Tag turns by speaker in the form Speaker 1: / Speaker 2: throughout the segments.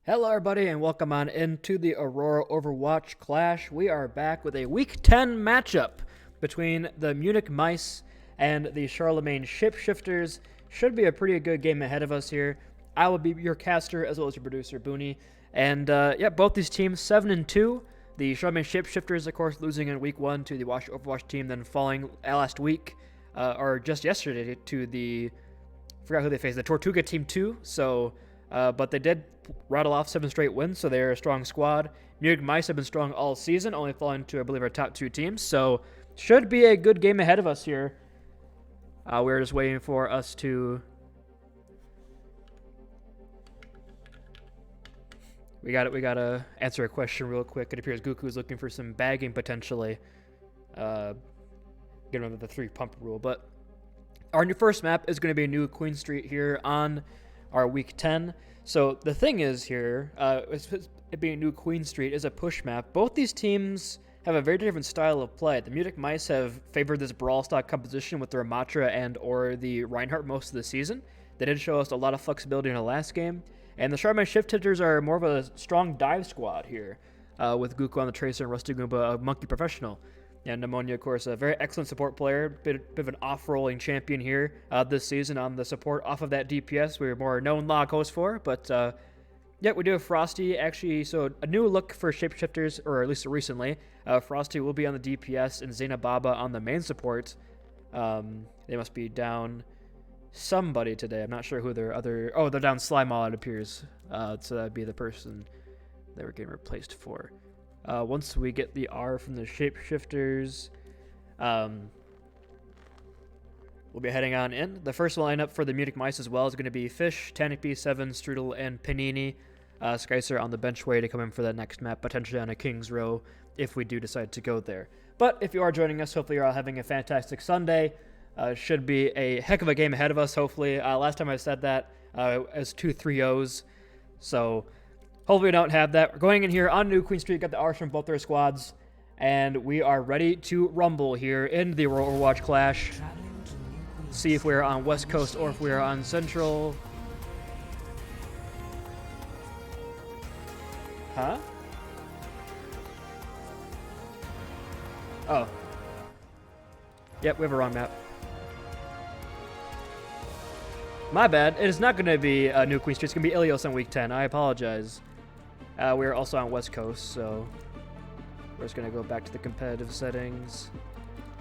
Speaker 1: Hello everybody and welcome on into the Aurora Overwatch Clash. We are back with a Week 10 matchup between the Munich Mice and the Charlemagne Shapeshifters. Should be a pretty good game ahead of us here. I will be your caster as well as your producer, Booney. And both these teams 7-2. The Charlemagne Shapeshifters, of course, losing in Week 1 to the Overwatch team, then falling last week, or just yesterday, to the, I forgot who they faced, the Tortuga Team 2. So, but they did rattle off 7 straight wins, so they're a strong squad. Munich Mice have been strong all season, only falling to, I believe, our top 2 teams. So, should be a good game ahead of us here. We're just waiting for us to... We gotta answer a question real quick. It appears Goku is looking for some bagging potentially. Get under the 3 pump rule. But our new first map is going to be New Queen Street here on our Week 10. So the thing is here, it being New Queen Street is a push map. Both these teams have a very different style of play. The Munich Mice have favored this brawl stock composition with their Matra and or the Reinhardt most of the season. They did show us a lot of flexibility in the last game. And the Charlemagne Shapeshifters are more of a strong dive squad here, with Goku on the Tracer and Rusty Goomba, a Monkey Professional. And Pneumonia, of course, a very excellent support player, bit of an off-rolling champion here this season on the support off of that DPS we were more known log host for. But, we do have Frosty, actually, so a new look for Shapeshifters, or at least recently. Frosty will be on the DPS and Zena Baba on the main support. They must be down somebody today. I'm not sure who their other... Oh, they're down Slimall, it appears. So that would be the person they were getting replaced for. Once we get the R from the Shapeshifters, we'll be heading on in. The first lineup for the Munich Mice as well is going to be Fish, Tannic 7, Strudel, and Panini. Skycer on the bench way to come in for that next map, potentially on a King's Row if we do decide to go there. But if you are joining us, hopefully you're all having a fantastic Sunday. Should be a heck of a game ahead of us, hopefully. Last time I said that, as 2 3-0s. So... hopefully we don't have that. We're going in here on New Queen Street, got the R's from both their squads, and we are ready to rumble here in the Overwatch Clash. See if we're on West Coast or if we're on Central. Huh? Oh. Yep, we have a wrong map. My bad. It is not going to be New Queen Street. It's going to be Ilios on Week 10. I apologize. We're also on West Coast, so we're just going to go back to the competitive settings.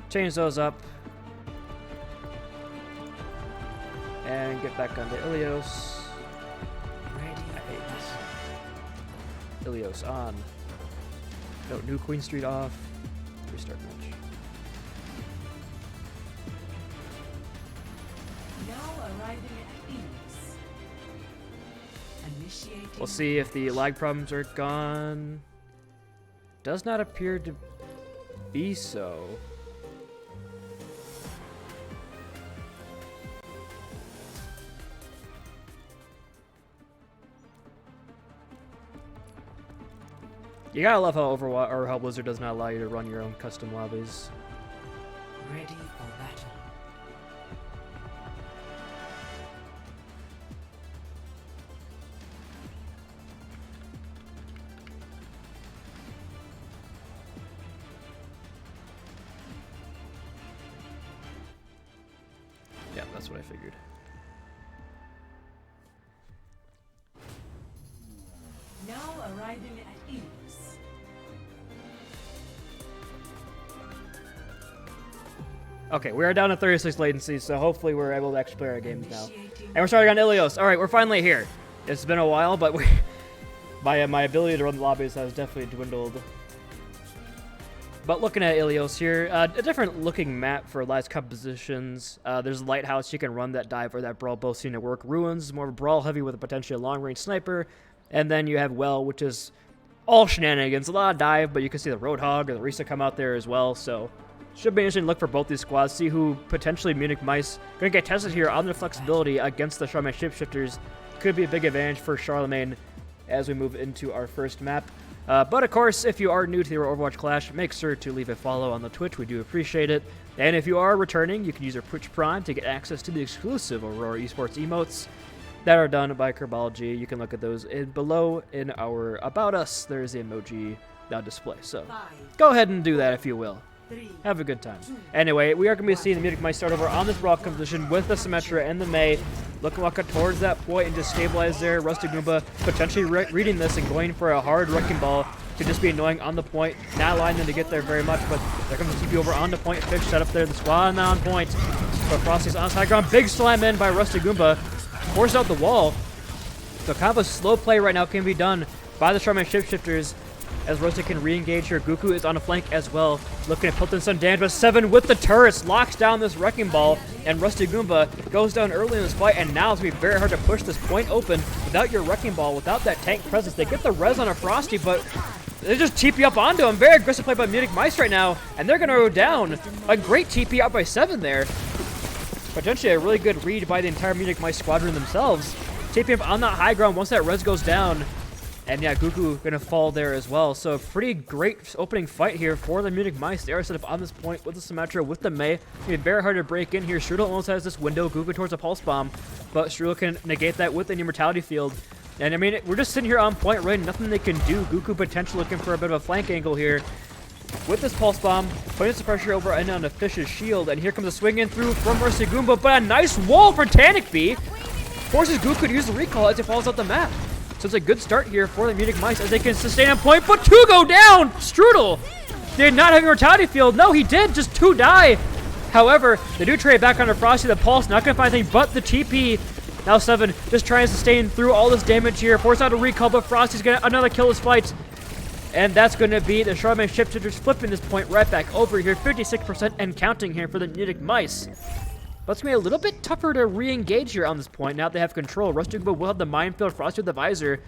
Speaker 1: Change those up. And get back onto Ilios. I hate this. Ilios on. No, New Queen Street off. Restart match. We'll see if the lag problems are gone. Does not appear to be so. You gotta love how Overwatch or how Blizzard does not allow you to run your own custom lobbies.
Speaker 2: Ready for battle.
Speaker 1: Yeah, that's what I figured.
Speaker 2: Now arriving at Eos.
Speaker 1: Okay, we are down to 36 latency, so hopefully we're able to actually play our games now. And we're starting on Ilios. All right, we're finally here. It's been a while, but my ability to run the lobbies has definitely dwindled. But looking at Ilios here, a different looking map for last compositions. There's a Lighthouse you can run that dive or that brawl both seem to work. Ruins, more of a brawl heavy with a potentially long-range sniper. And then you have Well, which is all shenanigans. A lot of dive, but you can see the Roadhog or the Risa come out there as well. So should be interesting to look for both these squads. See who potentially Munich Mice going to get tested here on their flexibility against the Charlemagne Shapeshifters. Could be a big advantage for Charlemagne as we move into our first map. But of course, if you are new to the Overwatch Clash, make sure to leave a follow on the Twitch. We do appreciate it. And if you are returning, you can use your Twitch Prime to get access to the exclusive Aurora Esports emotes. that are done by Kerbology. You can look at those below in our About Us. There's the emoji display. So go ahead and do that if you will. Have a good time. Anyway, we are going to be seeing the Munich Mice start over on this Brock composition with the Symmetra and the Mei. Looking towards that point and just stabilize there. Rusty Goomba potentially reading this and going for a hard Wrecking Ball to just be annoying on the point. Not allowing them to get there very much, but they're going to TP over on the point. Fish set up there. The squad on point. But Frosty's on high ground. Big slam in by Rusty Goomba. Forced out the wall. So kind of a slow play right now can be done by the Charlemagne Shapeshifters as Rusty can re-engage here. Goku is on the flank as well, looking at put in some damage, but 7 with the turrets locks down this Wrecking Ball, and Rusty Goomba goes down early in this fight, and now it's going to be very hard to push this point open without your Wrecking Ball, without that tank presence. They get the res on a Frosty, but they just TP up onto him. Very aggressive play by Munich Mice right now, and they're going to go down. A great TP out by 7 there. Potentially a really good read by the entire Munich Mice squadron themselves. TP up on that high ground once that res goes down. And yeah, Goku gonna fall there as well. So pretty great opening fight here for the Munich Mice. They are set up on this point with the Symmetra, with the Mei. It's gonna be very hard to break in here. Strudel almost has this window. Goku towards a Pulse Bomb, but Strudel can negate that with the Immortality Field. And I mean, we're just sitting here on point, right? Nothing they can do. Goku potentially looking for a bit of a flank angle here. With this Pulse Bomb, putting some pressure over and on the Fish's shield. And here comes a swing in through from Rusty Goomba, but a nice wall for Tanic B. Forces Goku to use the recall as he falls out the map. So it's a good start here for the Munich Mice as they can sustain a point, but 2 go down! Strudel did not have a Mortality Field. No, he did, just 2 die. However, they do trade back onto Frosty. The Pulse not going to find anything but the TP. Now 7 just trying to sustain through all this damage here. Force out a recall, but Frosty's going to another kill this fight. And that's going to be the Charlemagne Shapeshifters flipping this point right back over here. 56% and counting here for the Munich Mice. But it's going to be a little bit tougher to re-engage here on this point. Now they have control. Rusty Goomba will have the Minefield, Frosty with the Visor.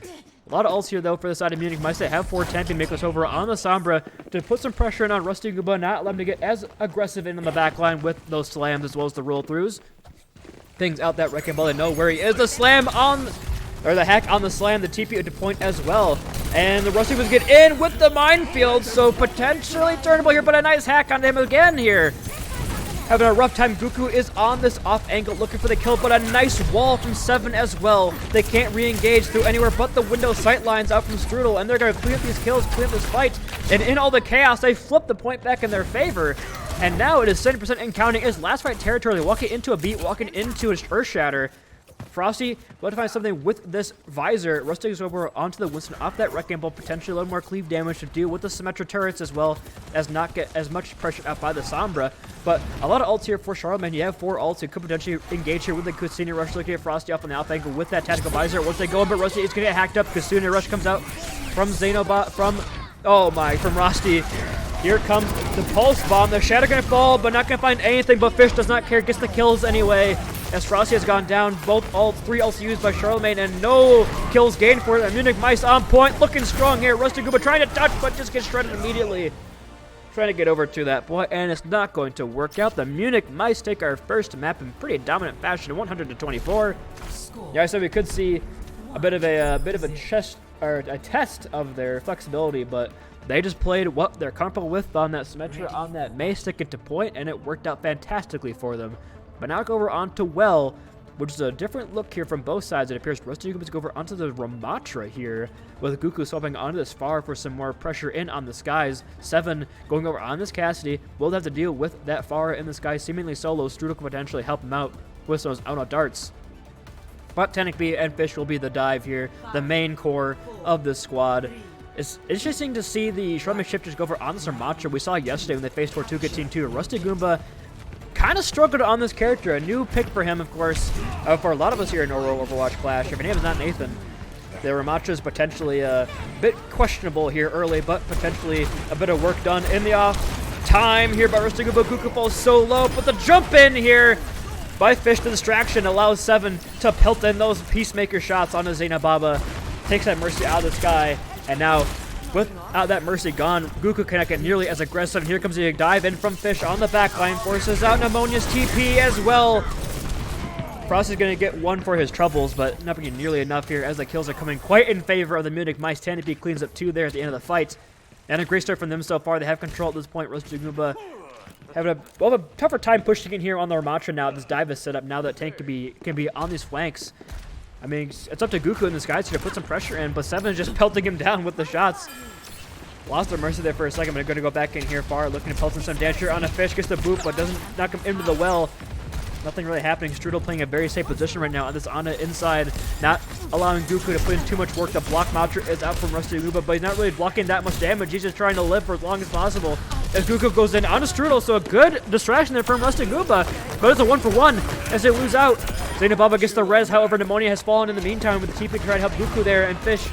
Speaker 1: A lot of ults here, though, for the side of Munich Mice. They have 4 tanking, make this over on the Sombra to put some pressure in on Rusty Goomba, not let him to get as aggressive in on the back line with those slams as well as the roll-throughs. Things out that Wrecking Ball. They know where he is. The slam on, or the hack on the slam, the TP to point as well. And the Rusty was get in with the Minefield, so potentially turnable here, but a nice hack on him again here. Having a rough time. Goku is on this off angle looking for the kill, but a nice wall from 7 as well. They can't re-engage through anywhere but the window sight lines out from Strudel, and they're going to clean up these kills, clean up this fight. And in all the chaos, they flip the point back in their favor. And now it is 70% and counting. It's last fight territory. Walking into a beat, walking into an Earth Shatter. Frosty will have to find something with this Visor. Rusty goes over onto the Winston off that Wrecking Ball, potentially a little more cleave damage to deal with the Symmetra turrets as well as not get as much pressure out by the Sombra. But a lot of ults here for Charlemagne. You have 4 ults. You could potentially engage here with the Kusina Rush, looking at Frosty off on the off angle with that Tactical Visor. Once they go in, but Rusty is going to get hacked up. Kusina Rush comes out from Xenobot, from Rusty. Here comes the Pulse Bomb. The Shadow going to fall, but not going to find anything, but Fish does not care. Gets the kills anyway. As Frosty has gone down, both ults, 3 ults used by Charlemagne, and no kills gained for it. And Munich Mice on point, looking strong here. Rusty Goomba trying to touch, but just gets shredded immediately. Trying to get over to that point, and it's not going to work out. The Munich Mice take our first map in pretty dominant fashion, 100-24. Yeah, so we could see a bit of a test of their flexibility, but they just played what they're comfortable with on that Symmetra, on that Mei, stick it to point, and it worked out fantastically for them. But now go over onto Well, which is a different look here from both sides. It appears Rusty Goomba to go over onto the Ramatra here, with Goku swapping onto this Far for some more pressure in on the skies. 7 going over on this Cassidy. Will have to deal with that Far in the sky, seemingly solo. Strudel can potentially help him out with those Auto darts. But Tanic B and Fish will be the dive here, the main core of this squad. It's interesting to see the Charlemagne Shifters go over on this Ramatra. We saw yesterday when they faced Tortuga Team 2. Rusty Goomba kind of struggled on this character. A new pick for him, of course, for a lot of us here in Aurora Overwatch Clash. If your name is not Nathan, the Ramatra is potentially a bit questionable here early, but potentially a bit of work done in the off time here by Rusty Goomba. Goku falls so low, but the jump in here by Fish, the distraction, allows 7 to pelt in those Peacemaker shots on Xena Baba. Takes that Mercy out of the sky, and now without that Mercy gone, Goku cannot get nearly as aggressive. And here comes the dive in from Fish on the backline, forces out Pneumonia's TP as well. Frosty's going to get 1 for his troubles, but not being nearly enough here as the kills are coming quite in favor of the Munich Mice. Tanic B cleans up 2 there at the end of the fight. And a great start from them so far. They have control at this point. Rusty Goomba having a tougher time pushing in here on the Ramatra now. This dive is set up now that Tank can be on these flanks. I mean, it's up to Goku in the skies here to put some pressure in, but 7 is just pelting him down with the shots. Lost their mercy there for a second, but they're going to go back in here far, looking to pelt in some damage here on a fish, gets the boot, but doesn't knock him into the well. Nothing really happening. Strudel playing a very safe position right now on this Ana inside, not allowing Goku to put in too much work. The block Matra is out from Rusty Luba, but he's not really blocking that much damage. He's just trying to live for as long as possible. As Goku goes in on a Strudel, so a good distraction there from Rusty Luba, but it's a 1-for-1 as they lose out. Zayna Baba gets the res, however, Pneumonia has fallen in the meantime with the TP to try to help Goku there, and Fish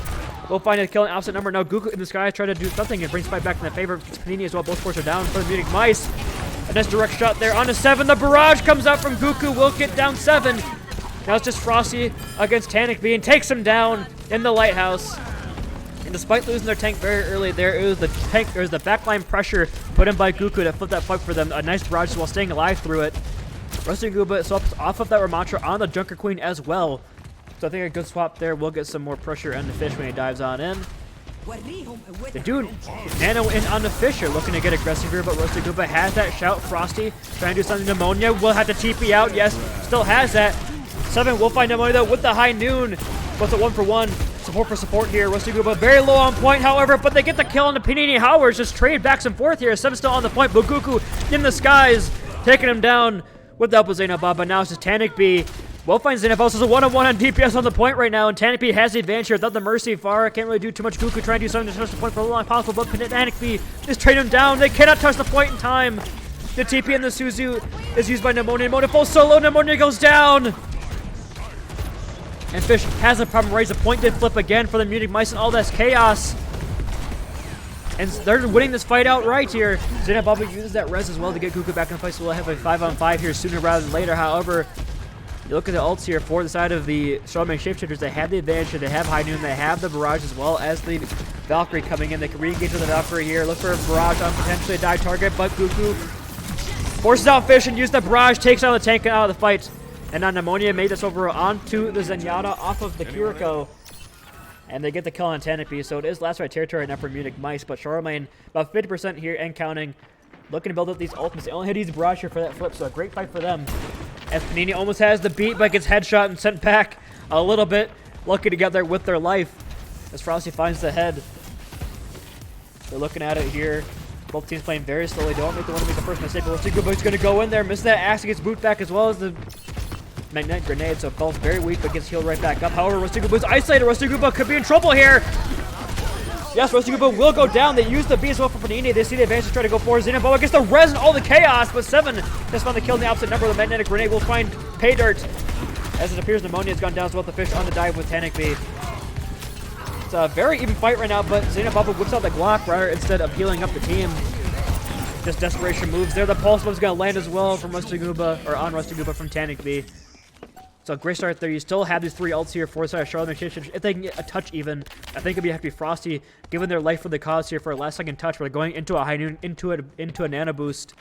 Speaker 1: will find a kill an opposite number. Now Goku in the sky trying to do something and brings fight back in the favor of Panini as well. Both sports are down for the Munich Mice. A nice direct shot there on a 7. The barrage comes out from Goku. Will get down 7. Now it's just Frosty against Tanic B and takes him down in the lighthouse. And despite losing their tank very early there, it was the backline pressure put in by Goku to flip that fight for them. A nice barrage while staying alive through it. Rusty Gooba swaps off of that Ramattra on the Junker Queen as well. So I think a good swap there will get some more pressure on the Fish when he dives on in. The dude, Nano in on the Fisher, looking to get aggressive here, but Rusty Gooba has that shout. Frosty trying to do something. Pneumonia will have to TP out. Yes, still has that. 7 will find Pneumonia though with the high noon. But it's a 1-for-1. Support for support here. Rusty Gooba very low on point, however, but they get the kill on the Panini Howards. Just trade back and forth here. 7 still on the point, but Goku in the skies, taking him down with the help of Zayna Baba. Now it's just Tanic B. Well, finds Zayna Baba. So it's a 1-on-1 on DPS on the point right now, and Tanic B has the advantage here without the Mercy far. Can't really do too much. Goku trying to do something to touch the point for as long as possible, but Tanic B just trade him down. They cannot touch the point in time. The TP and the Suzu is used by Pneumonia. Pneumonia full solo. Pneumonia goes down. And Fish has a problem. Raise the point did flip again for the Munich Mice and all this chaos. And they're winning this fight outright here. Zayna Baba uses that res as well to get Goku back in the fight, so we'll have a 5-on-5 here sooner rather than later. However, you look at the ults here for the side of the Charlemagne Shapeshifters. They have the advantage. They have High Noon. They have the Barrage as well as the Valkyrie coming in. They can re-engage with the Valkyrie here. Look for a Barrage on potentially a dive target, but Goku forces out Fish and uses the Barrage, takes out the tank and out of the fight. And now Pneumonia made this over onto the Zenyatta off of the Kiriko. And they get the kill on Tanape, so it is last right territory now for Munich Mice, but Charlemagne about 50% here and counting. Looking to build up these ultimates. They only had to use Barrage here for that flip, so a great fight for them. As Panini almost has the beat, but gets headshot and sent back a little bit. Lucky to get there with their life. As Frosty finds the head. They're looking at it here. Both teams playing very slowly. Don't want to make the first mistake, but Rusty Gooba's going to go in there. Miss that axe, gets boot back as well as the magnetic grenade, so both very weak, but gets healed right back up. However, Rusty Gooba's isolated. Rusty Gooba could be in trouble here. Yes, Rusty Gooba will go down. They use the B as well for Panini. They see the advantage to try to go forward. Zayna Baba gets the res and all the chaos, but 7 just found the kill in the opposite number. The magnetic grenade will find Pay Dirt. As it appears, Pneumonia has gone down as well. The Fish on the dive with Tanic B. It's a very even fight right now, but Zayna Baba whips out the Glock rather instead of healing up the team. Just desperation moves there. The Pulse Bomb's going to land as well from Rusty Gooba, or on Rusty Gooba from Tanic B. So great start there. You still have these 3 ults here for the side of Charlemagne Shapeshifters. If they can get a touch even, I think it'd have to be Frosty giving their life for the cause here for a last second touch. Where they're going into a high noon, into a nano boost.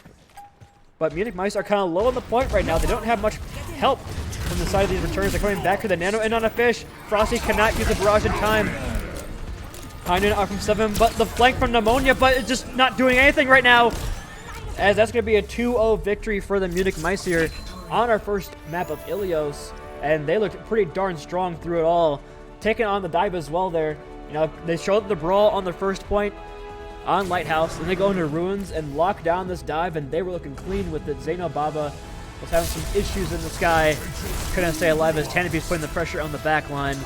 Speaker 1: But Munich Mice are kind of low on the point right now. They don't have much help from the side of these returns. They're coming back to the nano and on a Fish. Frosty cannot use the barrage in time. High noon out from 7, but the flank from Pneumonia, but it's just not doing anything right now. As that's going to be a 2-0 victory for the Munich Mice here on our first map of Ilios, and they looked pretty darn strong through it all, taking on the dive as well there. You know, they showed the brawl on their first point on Lighthouse, and they go into Ruins and lock down this dive, and they were looking clean with it. Zayna Baba was having some issues in the sky, couldn't stay alive as Tanape's putting the pressure on the back line.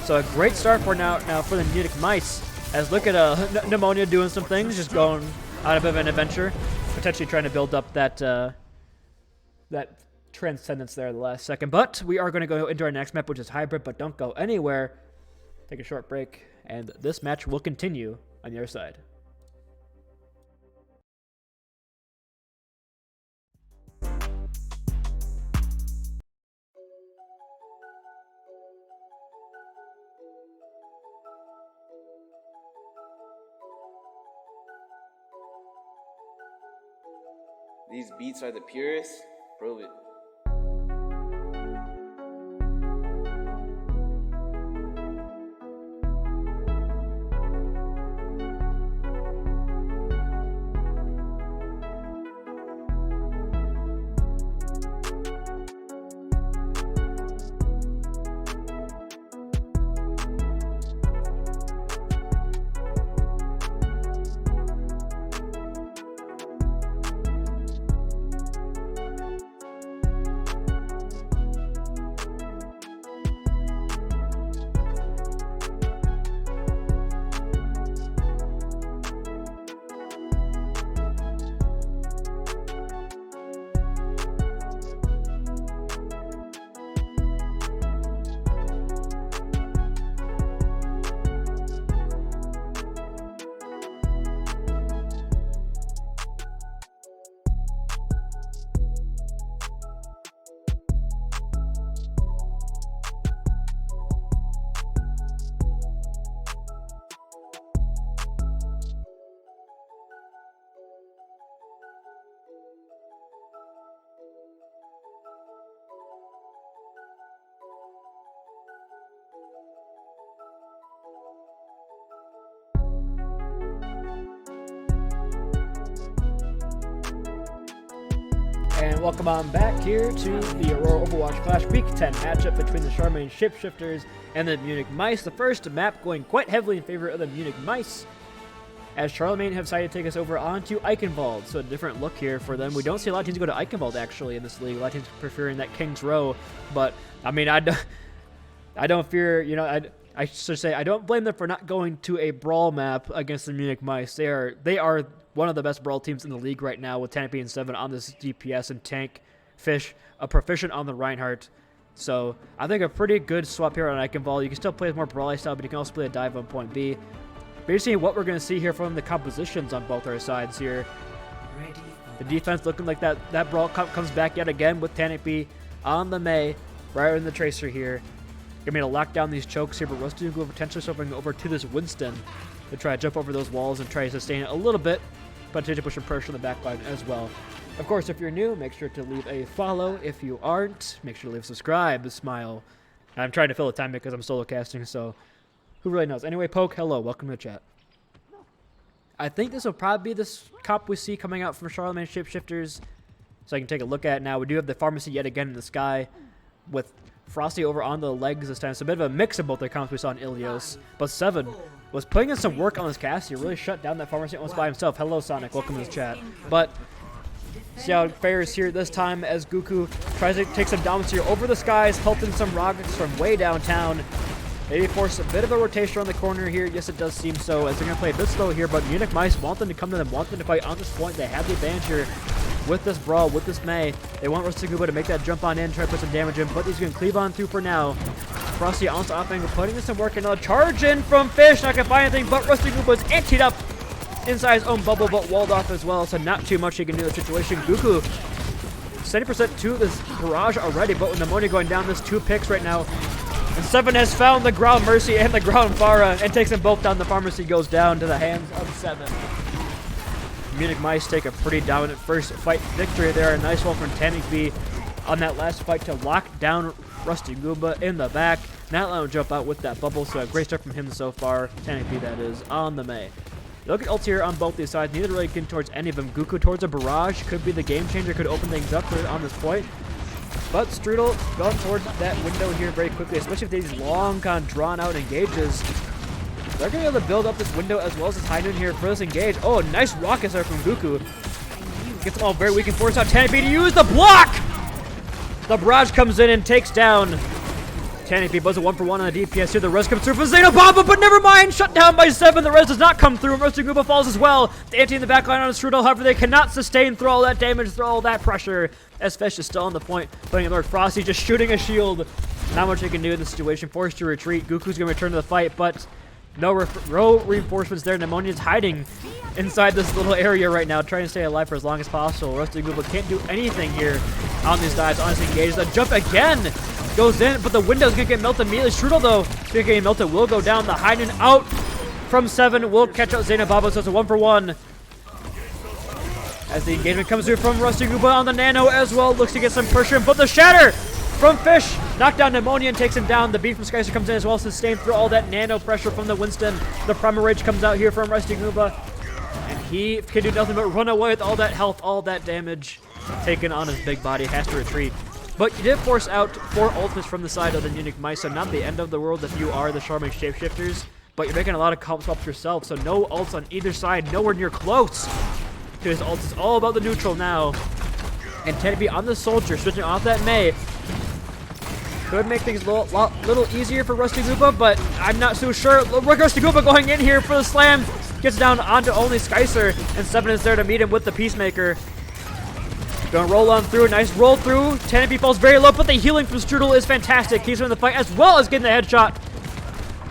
Speaker 1: So a great start for now for the Munich Mice, as look at Pneumonia doing some things, just going on a bit of an adventure, potentially trying to build up that that transcendence there at the last second. But we are going to go into our next map, which is Hybrid, but don't go anywhere. Take a short break, and this match will continue on the other side.
Speaker 3: These beats are the purest. Prove it.
Speaker 1: And welcome on back here to the Aurora Overwatch Clash Week 10 matchup between the Charlemagne Shapeshifters and the Munich Mice. The first map going quite heavily in favor of the Munich Mice, as Charlemagne have decided to take us over onto Eichenwald. So a different look here for them. We don't see a lot of teams go to Eichenwald actually in this league. A lot of teams preferring that King's Row. But, I mean, I don't fear, you know, I should say I don't blame them for not going to a brawl map against the Munich Mice. They are one of the best brawl teams in the league right now with Tanapy and 7 on this DPS and Tank, Fish, a proficient on the Reinhardt. So I think a pretty good swap here on Eichenwald. You can still play with more brawly style, but you can also play a dive on point B. Basically what we're going to see here from the compositions on both our sides here. The defense looking like that brawl comes back yet again with Tanapy on the Mei, right in the Tracer here. Gonna be able to lock down these chokes here, but Rusty will potentially swapping over to this Winston to try to jump over those walls and try to sustain it a little bit, but to push some pressure on the back line as well. Of course, if you're new, make sure to leave a follow. If you aren't, make sure to leave a subscribe, smile. I'm trying to fill the time because I'm solo casting, so who really knows? Anyway, Poke, hello, welcome to the chat. I think this will probably be this comp we see coming out from Charlemagne Shapeshifters, so I can take a look at it now. We do have the pharmacy yet again in the sky with Frosty over on the legs this time. It's a bit of a mix of both their comps we saw in Ilios. But 7 was putting in some work on this cast. He really shut down that pharmacy almost by himself. Hello, Sonic. Welcome to the chat. But see how it fares here this time as Goku tries to take some dominance here over the skies, pelting some rockets from way downtown. Maybe force a bit of a rotation around the corner here. Yes, it does seem so, as they're going to play a bit slow here. But Munich Mice want them to come to them, want them to fight on this point. They have the advantage here with this brawl, with this Mei. They want Rusty Gooba to make that jump on in, try to put some damage in, but he's going to cleave on through for now. Frosty on off angle, putting in some work, and a charge in from Fish. Not going to find anything, but Rusty Gooba is anteed up inside his own bubble, but walled off as well, so not too much he can do in the situation. Goku, 70% to this barrage already, but with Pneumonia going down, this 2 picks right now. And 7 has found the ground Mercy and the ground Farah and takes them both down. The pharmacy goes down to the hands of 7. Munich Mice take a pretty dominant first fight victory there. A nice one from Tanapy on that last fight to lock down Rusty Goomba in the back. Not letting him jump out with that bubble, so a great start from him so far. Tanapy, that is, on the Mei. Look at ults here on both these sides. Neither really getting towards any of them. Goku towards a barrage. Could be the game changer. Could open things up on this point. But Strudel going towards that window here very quickly, especially with these long, kind of drawn-out engages. They're going to be able to build up this window as well as this high noon here for this engage. Oh, nice rocket there from Goku. Gets them all very weak and force out Tanapy to use the block! The barrage comes in and takes down Tanapy. Buzz a 1-for-1 on the DPS here. The res comes through for Xenobomba, but never mind! Shut down by 7. The res does not come through. Rusty Gooba falls as well. The anti in the backline on Strudel, however, they cannot sustain through all that damage, through all that pressure. As Fish is still on the point, putting in Lord Frosty, just shooting a shield. Not much they can do in this situation. Forced to retreat. Goku's going to return to the fight, but no reinforcements there. Pneumonia's hiding inside this little area right now, trying to stay alive for as long as possible. Rusty Gooba can't do anything here on these dives. Honestly engaged. The jump again goes in, but the window's going to get melted immediately. Strudel, though, is going to get melted. Will go down. The hiding out from 7 will catch out Xenobomba, so it's a 1-for-1. As the engagement comes through from Rusty Gooba on the Nano as well. Looks to get some pressure, but the shatter from Fish knocked down Pneumonia and takes him down. The beat from Skyster comes in as well, sustained through all that nano pressure from the Winston. The Primal Rage comes out here from Rusty Gooba, and he can do nothing but run away with all that health, all that damage taken on his big body. Has to retreat. But you did force out 4 ultimates from the side of the Munich Mice, so not the end of the world if you are the Charlemagne Shapeshifters, but you're making a lot of comp swaps yourself, so no ults on either side, nowhere near close. His ult is all about the neutral now. And Tanapy on the soldier, switching off that Mei. Could make things a little easier for Rusty Gooba, but I'm not so sure. Rusty Gooba going in here for the slam. Gets down onto only Skycer, and 7 is there to meet him with the Peacemaker. Gonna roll on through, nice roll through. Tanapy falls very low, but the healing from Strudel is fantastic. He's in the fight as well as getting the headshot.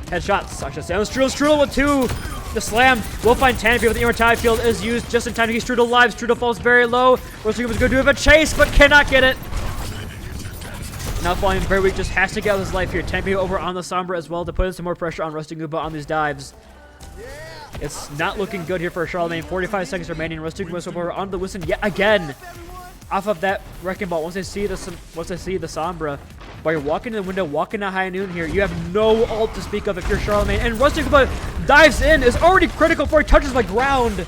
Speaker 1: Headshots, I should say. Strudel with 2. The slam will find Tanapy, but the immortality field is used just in time to keep Strudel alive. Strudel falls very low. Rusty Gooba's going to do a chase, but cannot get it. Now falling very weak, just has to get out of his life here. Tanapy over on the Sombra as well to put in some more pressure on Rusty Gooba on these dives. It's not looking good here for Charlemagne. 45 seconds remaining. Rusty Gooba over on the Winston yet again. Off of that Wrecking Ball, once they see the Sombra, while you're walking to the window, walking to high noon here, you have no ult to speak of if you're Charlemagne. And Rusty Gooba dives in, is already critical before he touches the ground.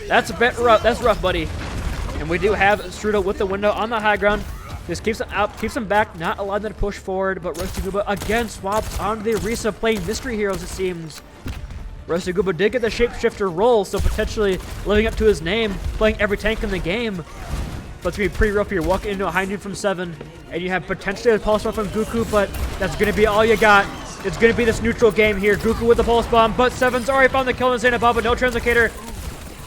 Speaker 1: That's a bit rough. That's rough, buddy. And we do have Strudel with the window on the high ground. Just keeps him out, keeps him back, not allowing them to push forward. But Roasty Gooba again swaps onto the Orisa, playing Mystery Heroes, it seems. Roasty Gooba did get the Shapeshifter role, so potentially living up to his name, playing every tank in the game. But it's going to be pretty rough here. Walking into a high noon from 7, and you have potentially a Pulse Bomb from Goku, but that's going to be all you got. It's going to be this neutral game here. Goku with the Pulse Bomb, but 7's already found the kill on Xanababa, no Translocator.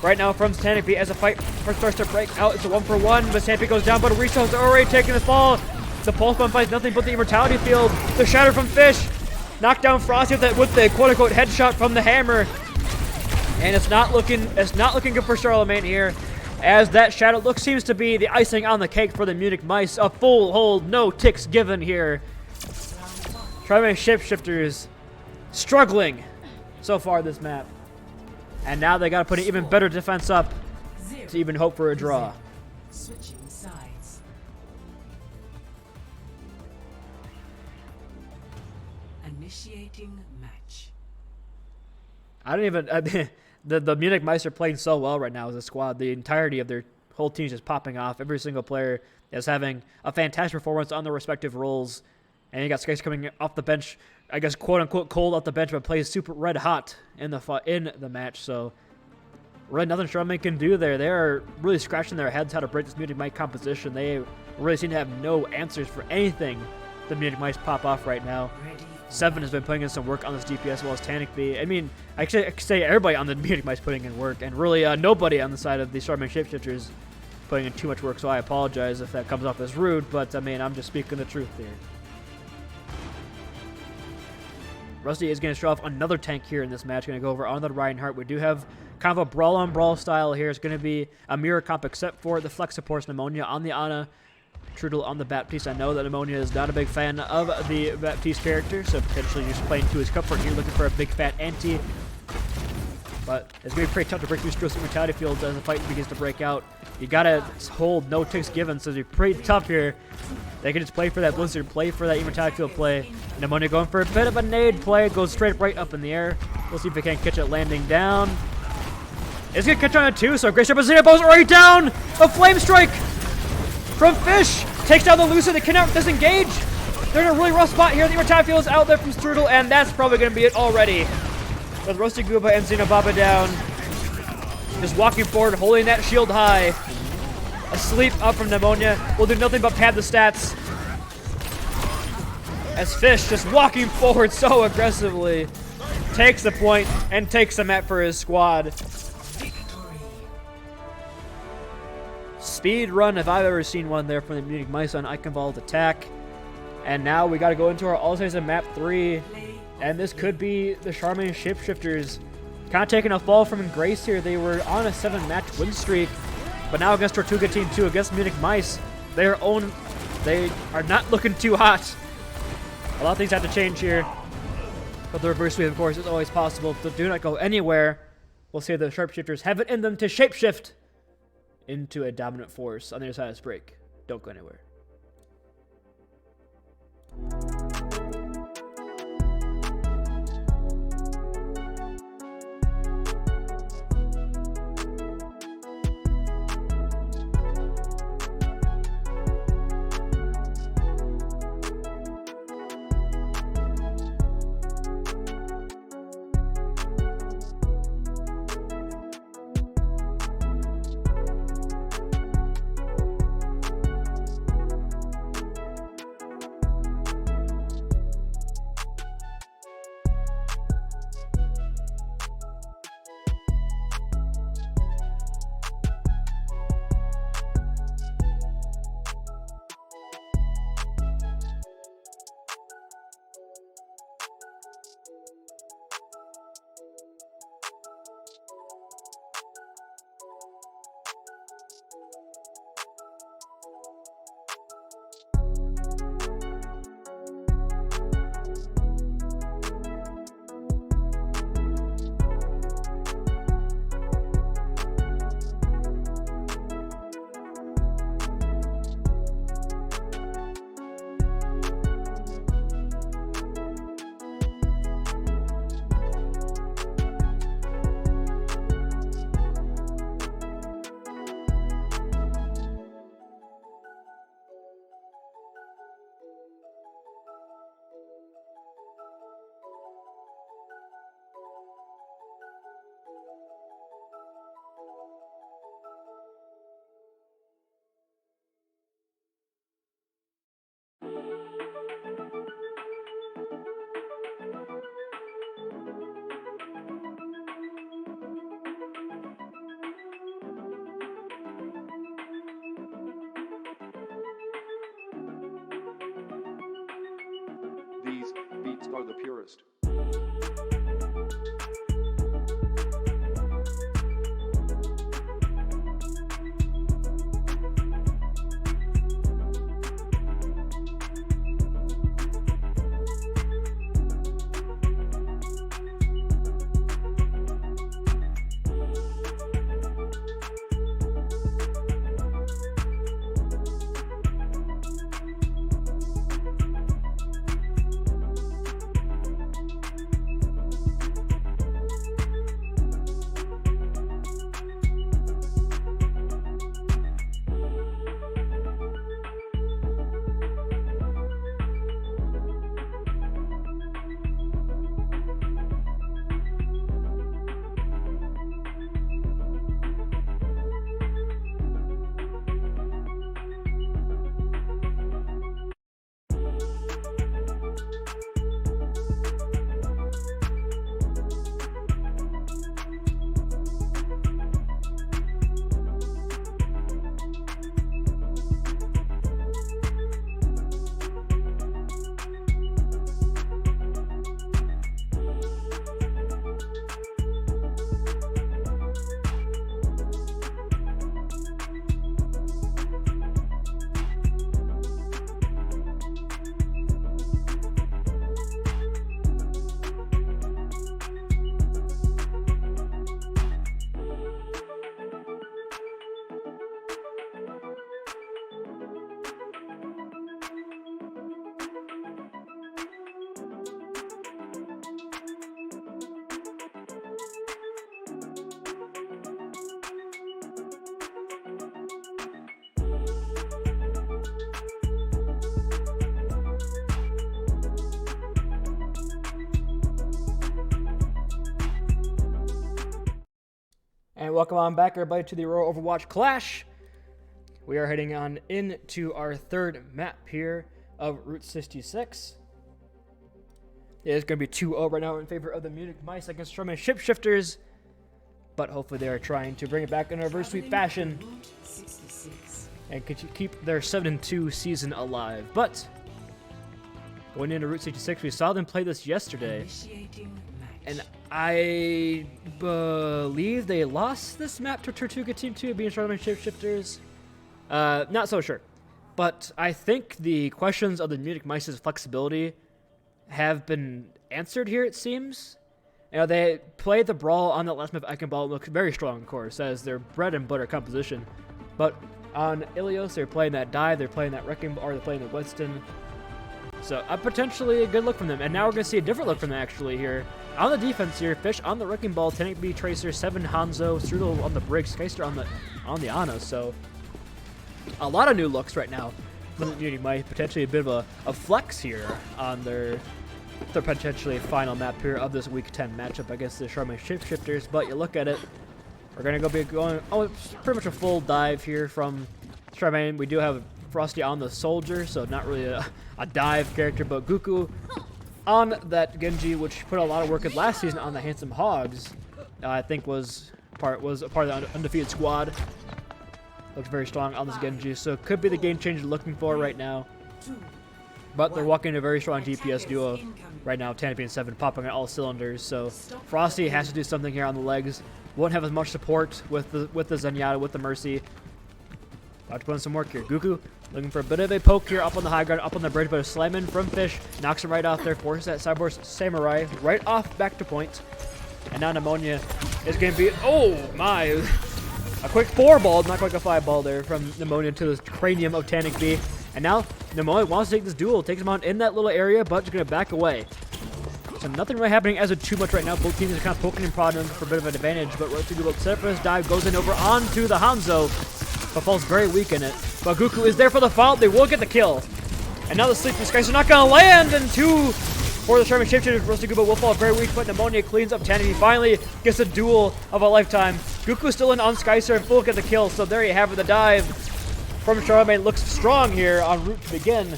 Speaker 1: Right now from Stampy as the fight starts to break out. It's a 1-for-1, but Stampy goes down, but Orisha's already taking the fall. The Pulse Bomb finds nothing but the Immortality Field. The Shatter from Fish. Knocked down Frosty with the quote-unquote headshot from the hammer. And it's not looking good for Charlemagne here, as that shadow seems to be the icing on the cake for the Munich Mice. A full hold, no ticks given here. Charlemagne Shapeshifters struggling so far this map. And now they got to put an even better defense up to even hope for a draw.
Speaker 2: Switching sides. Initiating match.
Speaker 1: The Munich Mice are playing so well right now as a squad. The entirety of their whole team is just popping off. Every single player is having a fantastic performance on their respective roles. And you got Skies coming off the bench, I guess quote unquote cold off the bench, but plays super red hot in the match. So really nothing Charlemagne can do there. They are really scratching their heads how to break this Munich Mice composition. They really seem to have no answers for anything the Munich Mice pop off right now. 7 has been putting in some work on this DPS as well as Tannic B. I mean, I could say everybody on the Munich Mice putting in work, and really nobody on the side of the Charlemagne Shapeshifters putting in too much work, so I apologize if that comes off as rude, but I mean, I'm just speaking the truth here. Rusty is going to show off another tank here in this match. Going to go over on the Reinhardt. We do have kind of a brawl-on-brawl style here. It's going to be a mirror comp except for the flex supports Pneumonia on the Ana, Trudel on the Baptiste. I know that Pneumonia is not a big fan of the Baptiste character, so potentially just playing to his comfort here, looking for a big fat anti. But it's going to be pretty tough to break through Strudel's Immortality Fields as the fight begins to break out. You got to hold, no ticks given, so it's pretty tough here. They can just play for that Blizzard, play for that Immortality Field play. Pneumonia going for a bit of a nade play, goes straight right up in the air. We'll see if they can catch it landing down. It's going to catch on it too, so Great Shapeshifter's already down! A Flame Strike from Fish! Takes down the Lucid, they cannot disengage! They're in a really rough spot here. The Immortality Field is out there from Strudel, and that's probably going to be it already. With Roasty Gooba and Xanababa down. Just walking forward, holding that shield high. Asleep up from Pneumonia. Will do nothing but pad the stats. As Fish just walking forward so aggressively. Takes the point and takes the map for his squad. Speed run if I've ever seen one there from the Munich Mice on Eichenwald's attack. And now we got to go into our all-season map 3. And this could be the Charlemagne Shapeshifters kind of taking a fall from grace here. They were on a 7-match win streak, but now against Tortuga Team 2, against Munich Mice, they are not looking too hot. A lot of things have to change here, but the reverse sweep, of course, is always possible. So do not go anywhere. We'll see if the Sharpshifters have it in them to shapeshift into a dominant force on the other side of this break. Don't go anywhere.
Speaker 4: These beats are the purest.
Speaker 1: And welcome on back, everybody, to the Aurora Overwatch Clash. We are heading on into our third map here of Route 66. It is going to be 2-0 right now in favor of the Munich Mice against Charlemagne Shapeshifters. But hopefully they are trying to bring it back in a reverse sweep fashion and keep their 7-2 season alive. But going into Route 66, we saw them play this yesterday. And I believe they lost this map to Tortuga Team 2, being Charlemagne Shapeshifters. Not so sure. But I think the questions of the Munich Mice's flexibility have been answered here, it seems. You know, they played the Brawl on that last map. Eichenball looks very strong, of course, as their bread and butter composition. But on Ilios, they're playing that Dive, they're playing that Wrecking Ball, or they're playing the Winston. So potentially a good look from them. And now we're going to see a different look from them, actually, here. On the defense here, Fish on the Wrecking Ball, Tenet B, Tracer, 7 Hanzo, Strudel on the Brig, Skyster on the Ana. So a lot of new looks right now. Munich might potentially a bit of a flex here on their potentially final map here of this Week 10 matchup against the Charlemagne Shapeshifters. But you look at it, we're going to be going, it's pretty much a full dive here from Charlemagne. We do have Frosty on the Soldier, so not really a dive character, but Guku on that Genji, which put a lot of work in last season on the Handsome Hogs, I think was a part of the undefeated squad. Looks very strong on this Genji, so could be the game changer looking for right now. But they're walking a very strong DPS duo right now, Tenet and 7 popping on all cylinders. So Frosty has to do something here on the legs. Won't have as much support with the Zenyatta, with the Mercy. About to put in some work here. Guku looking for a bit of a poke here up on the high ground, up on the bridge, but a slam in from Fish. Knocks him right off there, forces that Cyborg Samurai right off back to point. And now Pneumonia is going to be, oh my, a quick 4-ball, not quite a 5-ball there from Pneumonia to the cranium of Tanik B. And now Pneumonia wants to take this duel, takes him on in that little area, but just going to back away. So nothing really happening as of too much right now. Both teams are kind of poking and prodding for a bit of an advantage, but Rotigu set up for this dive, goes in over onto the Hanzo, but falls very weak in it. But Guku is there for the foul. They will get the kill. And now the Sleeping Skies are not going to land, and 2 for the Charlemagne Shapeshifters. Rotigu will fall very weak, but Pneumonia cleans up Tanik. He finally gets a duel of a lifetime. Guku still in on Skyster and full get the kill, so there you have it. The dive from Charlemagne looks strong here en route to begin.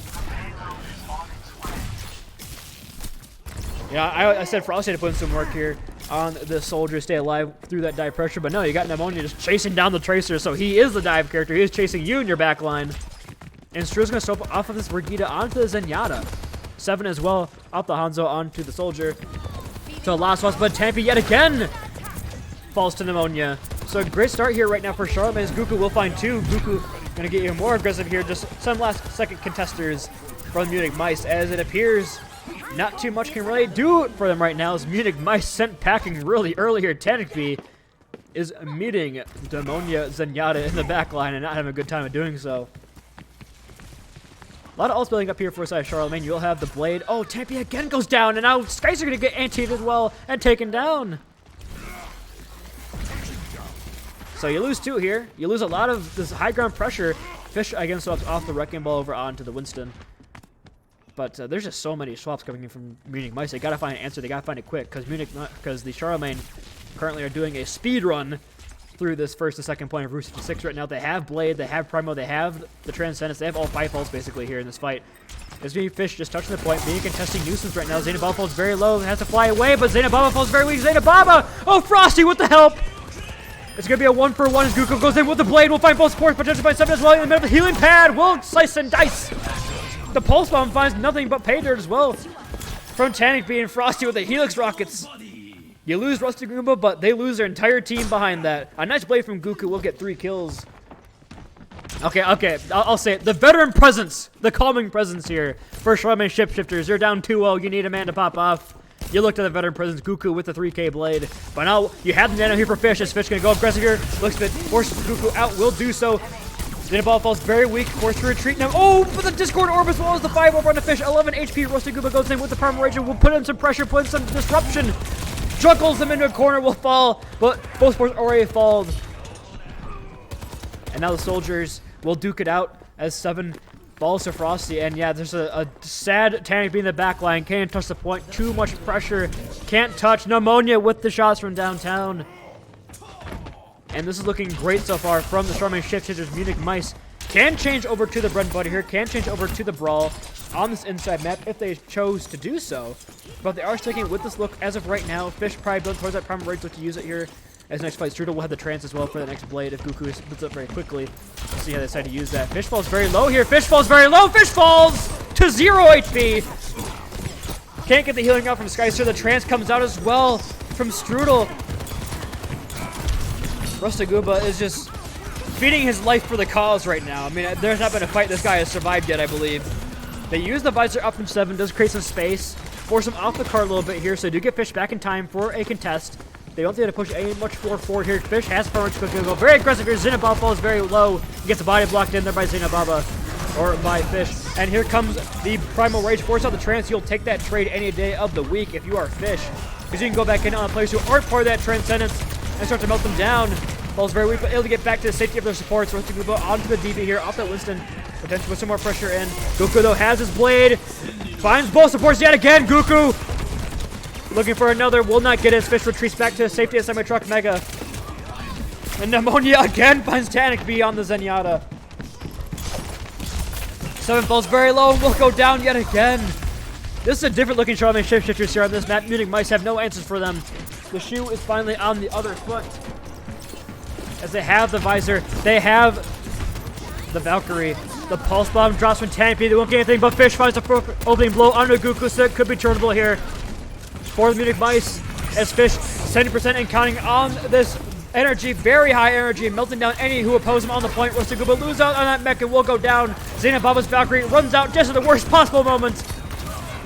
Speaker 1: Yeah, I said Frosty had to put in some work here on the Soldier, stay alive through that dive pressure, but no, you got Pneumonia just chasing down the Tracer, so he is the dive character. He is chasing you in your back line. And Stru's going to stop off of this Brigitte onto the Zenyatta. 7 as well. Off the Hanzo onto the Soldier. To the last one, but Tampy yet again falls to Pneumonia. So a great start here right now for Charlemagne as Goku will find 2. Goku gonna get even more aggressive here. Just some last second contesters from Munich Mice, as it appears not too much can really do it for them right now, as Munich Mice sent packing really early here. Tanikby is meeting Pneumonia Zenyatta in the back line and not having a good time of doing so. A lot of ults building up here for side Charlemagne. You'll have the Blade. Oh, Tampy again goes down, and now Skies are going to get antied as well and taken down. So you lose 2 here. You lose a lot of this high ground pressure. Fish again swaps off the Wrecking Ball over onto the Winston. But there's just so many swaps coming in from Munich Mice. They got to find an answer. They got to find it quick because the Charlemagne currently are doing a speed run through this first and second point of Route 56 right now. They have Blade, they have Primo, they have the Transcendence, they have all 5 ults basically here in this fight. There's going to be Fish just touching the point, being a contesting nuisance right now. Zainababa falls very low, has to fly away, but Zainababa falls very weak. Zainababa! Oh, Frosty with the help! It's going to be a 1-for-1 as Goku goes in with the Blade. We'll find both supports, potentially find 7 as well in the middle of the healing pad. Will slice and dice. The Pulse Bomb finds nothing but pay dirt as well. From Tanik being Frosty with the Helix Rockets. You lose Rusty Goomba, but they lose their entire team behind that. A nice Blade from Goku will get 3 kills. Okay, I'll say it. The veteran presence, the calming presence here for Charlemagne Shapeshifters. You're down 2-0. You need a man to pop off. You look to the veteran presence, Goku with the 3K Blade. But now you have the nano here for Fish, as Fish going to go aggressive here. Looks to force Goku out, will do so. Zainababa falls very weak, forced to retreat now. Oh, but the Discord Orb as well as the 5 over on the Fish. 11 HP, Rusty Goomba goes in with the Primal Rage and will put in some pressure, put in some disruption. Juggles them into a corner, will fall, but both sports already falled. And now the Soldiers will duke it out as 7 falls to Frosty. And yeah, there's a sad Tanik being in the back line. Can't touch the point, too much pressure. Can't touch. Pneumonia with the shots from downtown. And this is looking great so far from the Charlemagne Shapeshifters. Munich Mice can change over to the bread and butter here, can change over to the Brawl on this inside map if they chose to do so. But they are sticking with this look as of right now. Fish probably built towards that Primal Rage, look to use it here. As next fight, Strudel will have the trance as well for the next Blade if Goku builds up very quickly. We'll see how they decide to use that. Fish falls very low here. Fish falls very low. Fish falls to 0 HP. Can't get the healing out from Skyster. The trance comes out as well from Strudel. Rusty Goomba is just feeding his life for the cause right now. I mean, there's not been a fight this guy has survived yet, I believe. They use the visor up from 7, does create some space, force him off the cart a little bit here, so they do get Fish back in time for a contest. They don't think to push any much forward here. Fish has power to go very aggressive here. Zainababa falls very low. He gets the body blocked in there by Zainababa, or by Fish. And here comes the Primal Rage. Force out the trance. You'll take that trade any day of the week if you are Fish, because you can go back in on players who aren't part of that Transcendence and start to melt them down. Falls very weak, but able to get back to the safety of their supports. Rusty Goomba onto the DB here, off that Winston. Potentially with some more pressure in. Goku, though, has his Blade. Finds both supports yet again. Goku looking for another. Will not get his. Fish retreats back to the safety of Semi-Truck Mega. And Pneumonia again finds Tanik B on the Zenyatta. 7 falls very low and will go down yet again. This is a different looking Charlemagne Shapeshifters here on this map. Munich Mice have no answers for them. The shoe is finally on the other foot, as they have the visor, they have the Valkyrie. The Pulse Bomb drops from Tanik B. They won't get anything, but Fish finds the opening blow onto Goku, so it could be turnable here for the Munich Mice, as Fish 70% and counting on this energy, very high energy, melting down any who oppose him on the point. Rusty Goomba lose out on that mech and will go down. Zainababa's Valkyrie runs out just at the worst possible moment,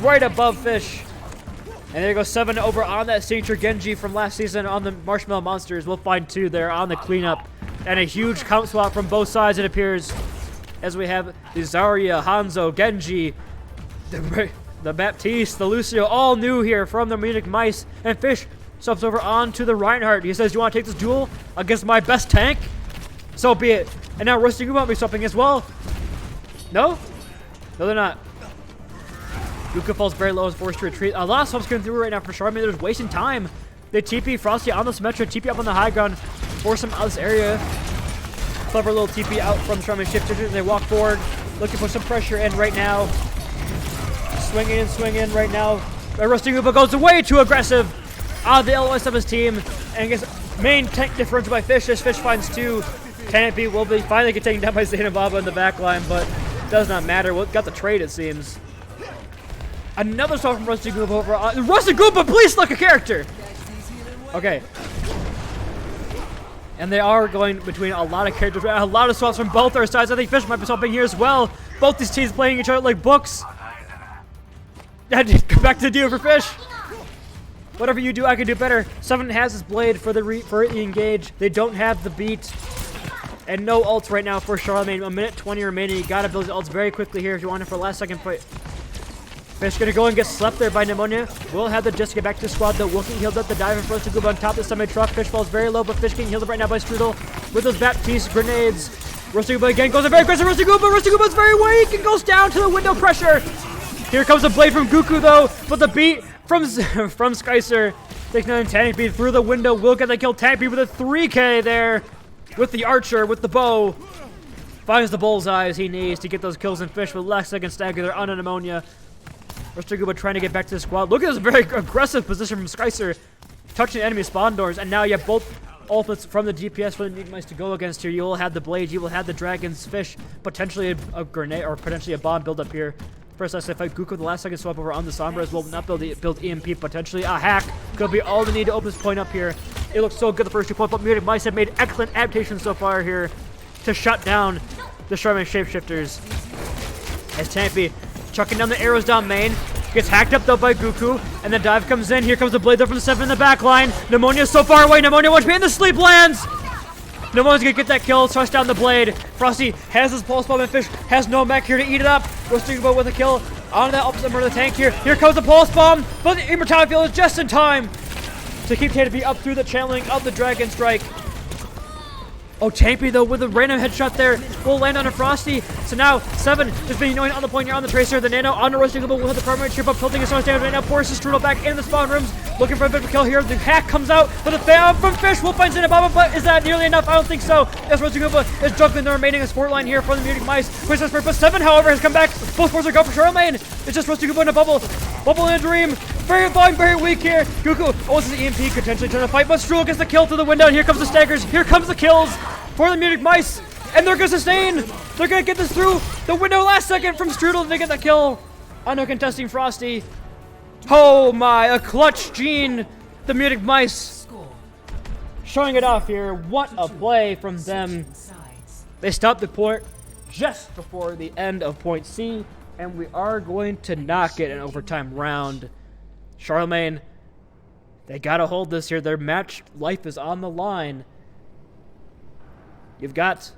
Speaker 1: right above Fish. And there goes 7 over on that signature Genji from last season on the Marshmallow Monsters. We'll find 2 there on the cleanup. And a huge count swap from both sides, it appears, as we have the Zarya, Hanzo, Genji, the Baptiste, the Lucio, all new here from the Munich Mice. And Fish swaps over onto the Reinhardt. He says, "You want to take this duel against my best tank? So be it." And now Rusty Goomba will be swapping as well. No? No, they're not. Goku falls very low, is forced to retreat. A lot of swamps coming through right now for Charlemagne. They're just wasting time. They TP Frosty on the Symmetra, TP up on the high ground, force him out of this area. Clever little TP out from the Charlemagne Shapeshifters. They walk forward, looking for some pressure in right now. Swing in right now. Rusty Goomba goes way too aggressive out of the LOS of his team, and gets main tank differential by Fish, as Fish finds 2. Tanik B will be finally get taken down by Zainababa in the back line, but does not matter. Got the trade, it seems. Another swap from Rusty Gooba over on... Rusty Gooba, please look a character! Okay. And they are going between a lot of characters. A lot of swaps from both their sides. I think Fish might be swapping here as well. Both these teams playing each other like books. Go back to the deal for Fish. Whatever you do, I can do better. 7 has his blade for the re-engage. They don't have the beat. And no ults right now for Charlemagne. A minute 20 remaining. You gotta build his ults very quickly here if you want it for a last second fight. Fish gonna go and get slept there by Pneumonia. Will have the disc to get back to the squad though. Wilking healed up the dive and first to go on top of the semi-truck. Fish falls very low, but Fish getting healed up right now by Strudel with those Baptiste grenades. Rusty Gooba again goes a very aggressive Rusty Gooba's very weak and goes down to the window pressure. Here comes a blade from Goku though, but the beat from Skycer. Taking on Tank Beat through the window. Will get the kill. Tank Beat with a 3K there. With the archer, with the bow. Finds the bullseyes he needs to get those kills and Fish with last second stagger there on an Pneumonia. Rusty Gooba trying to get back to the squad. Look at this very aggressive position from Skycer. Touching enemy spawn doors. And now you have both ultimates from the DPS for the Munich Mice to go against here. You will have the blade. You will have the dragons. Fish. Potentially a grenade or potentially a bomb build up here. First last fight. Goku with the last second swap over on the Sombra as well. Not build EMP. Potentially a hack. Could be all they need to open this point up here. It looks so good the first 2 points. But Munich Mice have made excellent adaptations so far here to shut down the Charlemagne Shapeshifters. As Tampy chucking down the arrows down main. Gets hacked up though by Goku. And the dive comes in. Here comes the blade there from the 7 in the back line. Pneumonia so far away. Pneumonia 1 and the sleep lands. Pneumonia's gonna get that kill. Touch down the blade. Frosty has his pulse bomb and Fish has no mech here to eat it up. Rusty Gooba with a kill on that opposite member of the tank here. Here comes the pulse bomb. But the immortality field is just in time to keep Tampy up through the channeling of the Dragon Strike. Oh, Tampy though with a random headshot there will land on a Frosty. So now 7 is being annoying on the point here on the Tracer. The Nano on the Rusty Gooba will hit the primary chip up, tilting his so much damage right now. Forces Strudel back in the spawn rooms, looking for a bit of a kill here. The hack comes out, but the fan from Fish will find Zenababa, but is that nearly enough? I don't think so. As Rusty Gooba is juggling the remaining support line here for the Munich Mice. But 7, however, has come back. Both boards are go for Charlemagne. It's just Rusty Gooba in a bubble. Bubble in a dream. Very fine, very weak here. Goku owns the EMP, could potentially turn the fight, but Strudel gets the kill through the window. And here comes the staggers. Here comes the kills for the Munich Mice, and they're gonna sustain. They're gonna get this through the window last second from Strudel to get the kill on a contesting Frosty. Oh my, a clutch Gene. The Munich Mice showing it off here. What a play from them. They stopped the point just before the end of point C, and we are going to not get an overtime round. Charlemagne, they gotta hold this here. Their match life is on the line. You've got,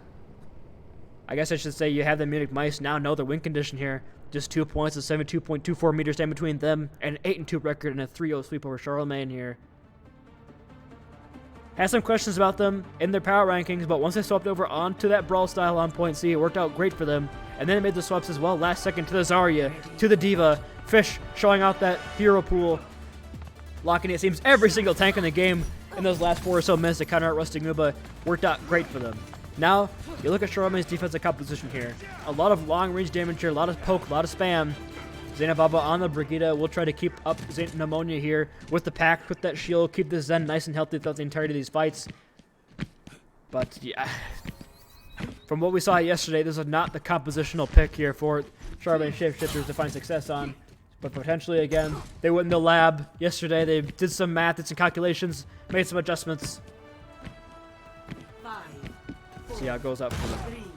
Speaker 1: I guess I should say, you have the Munich Mice now know their win condition here. Just 2 points, a 72.24 meter stand between them, an 8-2 record, and a 3-0 sweep over Charlemagne here. Had some questions about them in their power rankings, but once they swapped over onto that brawl style on point C, it worked out great for them. And then they made the swaps as well last second to the Zarya, to the Diva. Fish showing out that hero pool, locking it seems every single tank in the game in those last 4 or so minutes to counter out Rusty Gooba. Worked out great for them. Now, you look at Charlemagne's defensive composition here. A lot of long-range damage here, a lot of poke, a lot of spam. Zenababa on the Brigitte will try to keep up Pneumonia here with the pack, with that shield, keep the Zen nice and healthy throughout the entirety of these fights. But, yeah, from what we saw yesterday, this is not the compositional pick here for Charlemagne Shapeshifters to find success on. But potentially, again, they went in the lab yesterday. They did some math, did some calculations, made some adjustments. See how it goes up for them.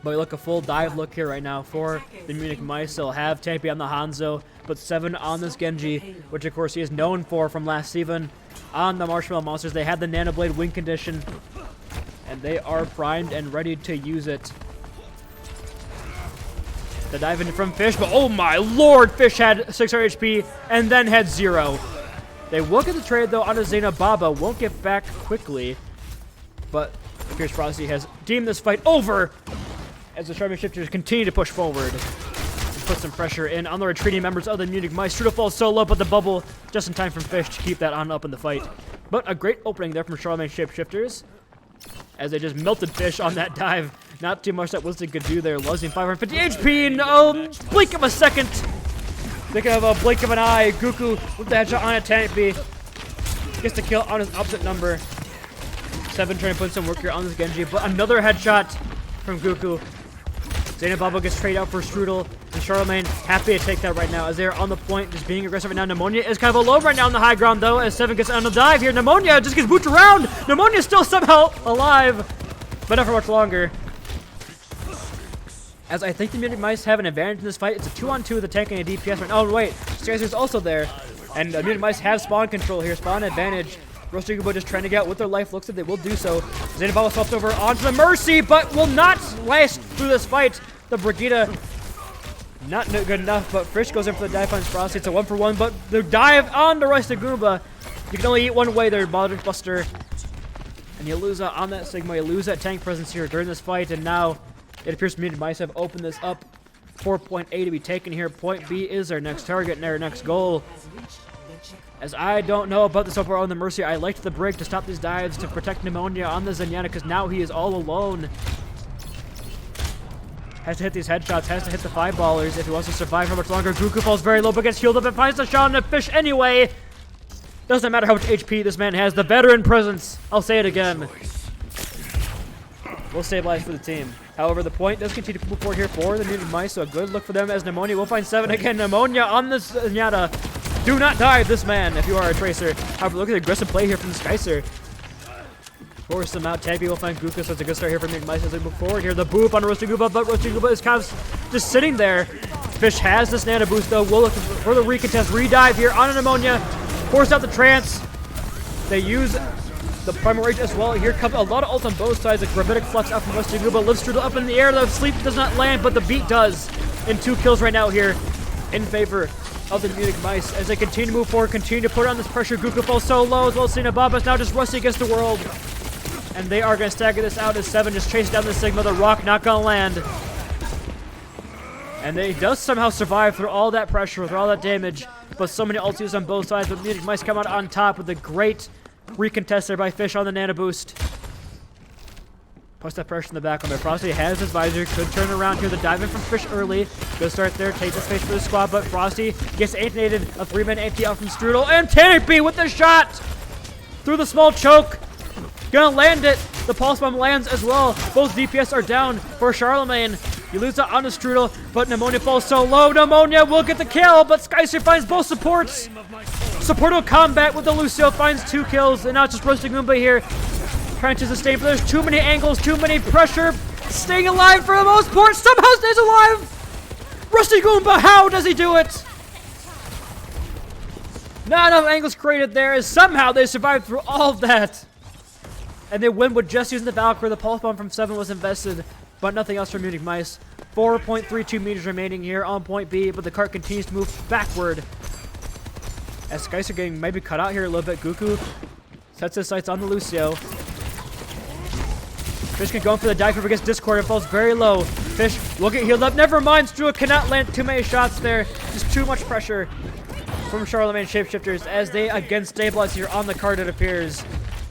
Speaker 1: But we look a full dive look here right now for the Munich Mice. They'll have Tampy on the Hanzo, but 7 on this Genji, which of course he is known for from last season. On the Marshmallow Monsters, they had the Nanoblade win condition, and they are primed and ready to use it. The dive in from Fish, but oh my lord, Fish had 600 HP and then had 0. They will get the trade though onto Zenababa, won't get back quickly, but it appears Frosty has deemed this fight over as the Charlemagne Shifters continue to push forward and put some pressure in on the retreating members of the Munich Mice. Strudel falls solo, but the bubble just in time from Fish to keep that on up in the fight. But a great opening there from Charlemagne Shapeshifters as they just melted Fish on that dive. Not too much that Wisdom could do there. Losing 550 HP in a blink of a second. Thinking of a blink of an eye. Goku with the headshot on a Tampy. Gets the kill on his opposite number. 7 trying to put some work here on this Genji, but another headshot from Goku. Zenababa gets traded out for Strudel. And Charlemagne happy to take that right now as they're on the point, just being aggressive right now. Pneumonia is kind of alone right now on the high ground though, as Seven gets on the dive here. Pneumonia just gets booped around. Pneumonia still somehow alive, but not for much longer. As I think the Munich Mice have an advantage in this fight. It's a 2-on-2 with a tank and a DPS right now. Oh wait, Skyzer's also there. And the Munich Mice have spawn control here, spawn advantage. Rostrigubo just trying to get out what their life looks like. They will do so. Xenobaba swaps over onto the Mercy, but will not last through this fight. The Brigitte, not good enough, but Frisch goes in for the dive, finds Frosty. It's a 1-for-1, but the dive on the Rostrigubo. You can only eat one way there, Buster. And you lose out on that Sigma. You lose that tank presence here during this fight, and now it appears Munich Mice have opened this up. 4.A to be taken here. Point B is their next target and their next goal. As I don't know about this overall on the Mercy, I liked the break to stop these dives to protect Pneumonia on the Zenyatta because now he is all alone. Has to hit these headshots, has to hit the 5-ballers if he wants to survive for much longer. Goku falls very low but gets healed up and finds the shot on the Fish anyway. Doesn't matter how much HP this man has, the veteran presence. I'll say it again. Will stabilize for the team. However, the point does continue to move forward here for the Munich Mice, so a good look for them as Pneumonia will find 7 again. Pneumonia on this Zenyatta. Do not dive this man if you are a Tracer. However, look at the aggressive play here from the Skycer. Force them out. Tagby will find Guka, so it's a good start here for Munich Mice as they move forward here. The boop on Rostriguba, but Rostriguba is kind of just sitting there. Fish has this Nano Boost though. Will look for the recontest. Redive here on a Pneumonia. Force out the trance. They use the Primal Rage as well. Here comes a lot of ults on both sides. A Gravitic Flux out from Rostriguba. Lives Strudel up in the air. The sleep does not land, but the beat does. And 2 kills right now here in favor of the Munich Mice as they continue to move forward, continue to put on this pressure. Guka falls so low as well as Xenobaba's now just rusty against the world. And they are going to stagger this out as 7 just chase down the Sigma. The rock not going to land. And they does somehow survive through all that pressure, through all that damage. But so many ults used on both sides. But Munich Mice come out on top with a great recontest there by Fish on the Nano Boost. Puts that pressure in the back on there. Frosty has his visor, could turn around here. The dive in from Fish early. Good start there, takes the space for the squad, but Frosty gets antenated. A 3-man AP out from Strudel. And Tannerby with the shot! Through the small choke. Gonna land it. The Pulse Bomb lands as well. Both DPS are down for Charlemagne. You lose out on the Strudel, but Pneumonia falls so low. Pneumonia will get the kill, but Skycer finds both supports. Supportal combat with the Lucio finds 2 kills, and now it's just roasting Goomba here. Trying to sustain, but there's too many angles, too many pressure. Staying alive for the most part, somehow stays alive. Rusty Goomba, how does he do it? Not enough angles created there, as somehow they survived through all of that. And they win with just using the Valkyrie. The Pulse Bomb from 7 was invested, but nothing else from Munich Mice. 4.32 meters remaining here on point B, but the cart continues to move backward. As Skycer getting maybe cut out here a little bit. Guku sets his sights on the Lucio. Fish can go in for the dive for against Discord. It falls very low. Fish will get healed up. Never mind. Strua cannot land too many shots there. Just too much pressure from Charlemagne Shapeshifters as they again stabilize here on the card, it appears.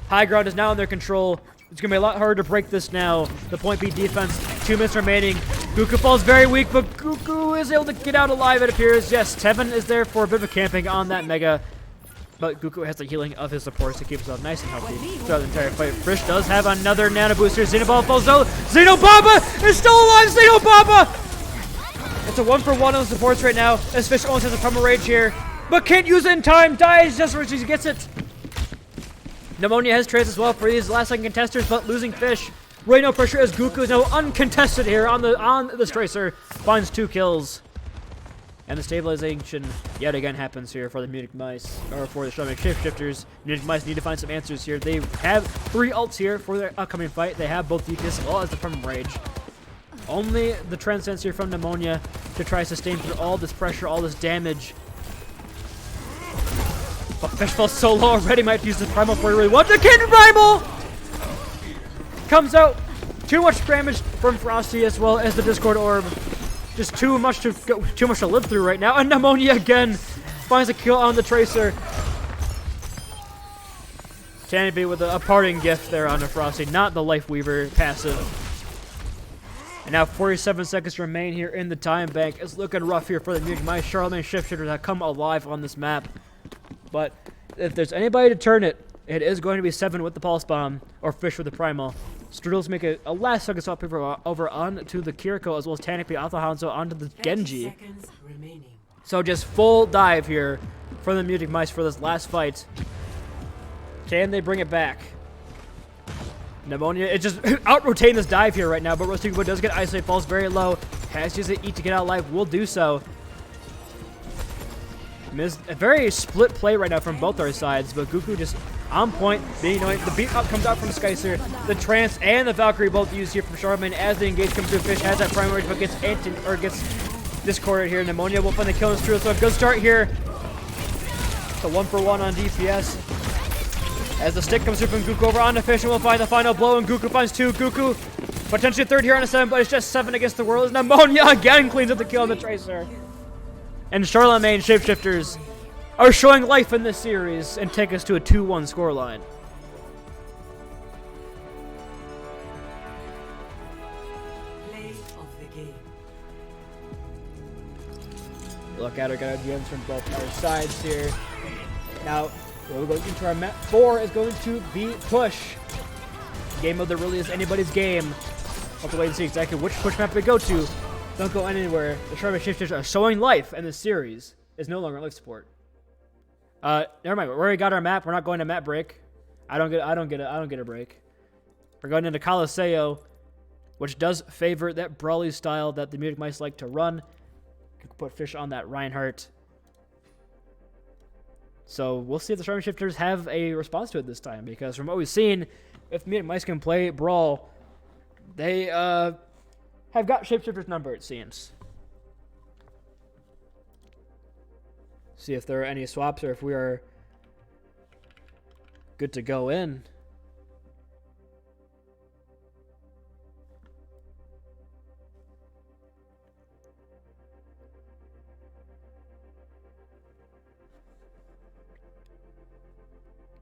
Speaker 1: High ground is now in their control. It's going to be a lot harder to break this now. The point B defense. 2 minutes remaining. Guku falls very weak, but Guku is able to get out alive, it appears. Yes, Tevin is there for a bit of camping on that Mega. But Guku has the healing of his supports to keep himself nice and healthy throughout the entire fight. Frisch does have another Nano Booster. Xenobaba falls out. Xenobaba is still alive. Xenobaba! It's a 1-for-1 on the supports right now. As Fish almost has a Primal Rage here. But can't use it in time. Dies just as he gets it. Pneumonia has trades as well for these last-second contesters, but losing Fish. Right no pressure as Guku is now uncontested here on this Tracer. Finds 2 kills. And the stabilization yet again happens here for the Munich Mice, or for the Charlemagne Shapeshifters. Munich Mice need to find some answers here. They have 3 ults here for their upcoming fight. They have both DPS as well as the Primal Rage. Only the Transcends here from Pneumonia to try to sustain through all this pressure, all this damage. But Fish falls so low already, might use the Primal for really want. The Kid Primal comes out. Too much damage from Frosty as well as the Discord Orb. Just too much to live through right now. And Pneumonia again finds a kill on the Tracer. Tannerby with a parting gift there on the Frosty, not the Life Weaver passive. And now 47 seconds remain here in the time bank. It's looking rough here for the Munich Mice. Charlemagne Shapeshifters have come alive on this map. But if there's anybody to turn it, it is going to be 7 with the Pulse Bomb or Fish with the Primal. Strudels make a last second swap over onto the Kiriko, as well as Tanic the Alpha Hanzo onto the
Speaker 2: 30
Speaker 1: Genji.
Speaker 2: seconds remaining.
Speaker 1: So just full dive here from the Munich Mice for this last fight. Can they bring it back? Pneumonia, it's just out-rotating this dive here right now, but Rusty Wood does get isolate, falls very low. Has to use the E to get out alive, will do so. A very split play right now from both our sides, but Goku just on point, being annoying. The beat up comes out from Skycer. The Trance and the Valkyrie both used here from Charlemagne as the engage comes through. Fish has that primary, but gets gets discorded here. Pneumonia will find the kill in Strudel, so a good start here. So 1-for-1 on DPS. As the stick comes through from Goku over onto Fish, and we'll find the final blow, and Goku finds 2. Goku, potentially third here on a 7, but it's just 7 against the world. As Pneumonia again cleans up the kill on the Tracer. And Charlemagne Shapeshifters are showing life in this series and take us to a 2-1 scoreline.
Speaker 2: Play of the game.
Speaker 1: Look at our GMs from both our sides here. Now, we're going into our map 4 is going to be Push. Game mode that really is anybody's game. We'll have to wait and see exactly which Push map we go to. Don't go anywhere. The Charlemagne Shifters are showing life, and this series is no longer life support. Never mind. We already got our map. We're not going to map break. I don't get a break. We're going into Colosseo, which does favor that brawly style that the Munich Mice like to run. You can put Fish on that Reinhardt. So we'll see if the Charlemagne Shifters have a response to it this time, because from what we've seen, if Munich Mice can play Brawl, they have got Shapeshifters' number, it seems. See if there are any swaps or if we are good to go in.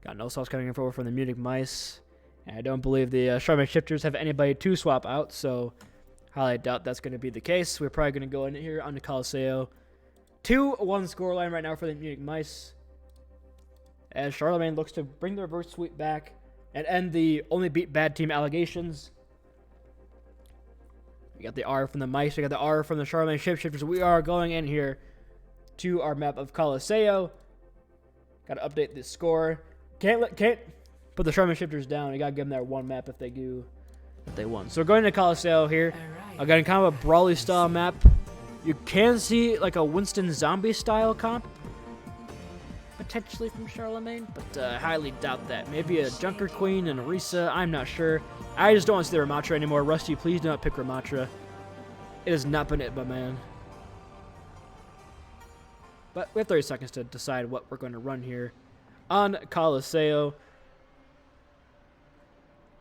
Speaker 1: Got no swaps coming forward from the Munich Mice. And I don't believe the Charlemagne Shifters have anybody to swap out, so highly doubt that's going to be the case. We're probably going to go in here on the Colosseo. 2-1 scoreline right now for the Munich Mice, as Charlemagne looks to bring the reverse sweep back and end the only beat bad team allegations. We got the R from the Mice, we got the R from the Charlemagne Shapeshifters. We are going in here to our map of Colosseo. Got to update the score. Can't put the Charlemagne Shifters down. You got to give them that one map if they won. So we're going to Colosseo here. Again, kind of a brawly style map. You can see like a Winston zombie style comp potentially from Charlemagne, but I highly doubt that. Maybe a Junker Queen and Orisa, I'm not sure. I just don't want to see the Ramatra anymore. Rusty, please do not pick Ramatra. It has not been it, my man. But we have 30 seconds to decide what we're going to run here on Colosseo.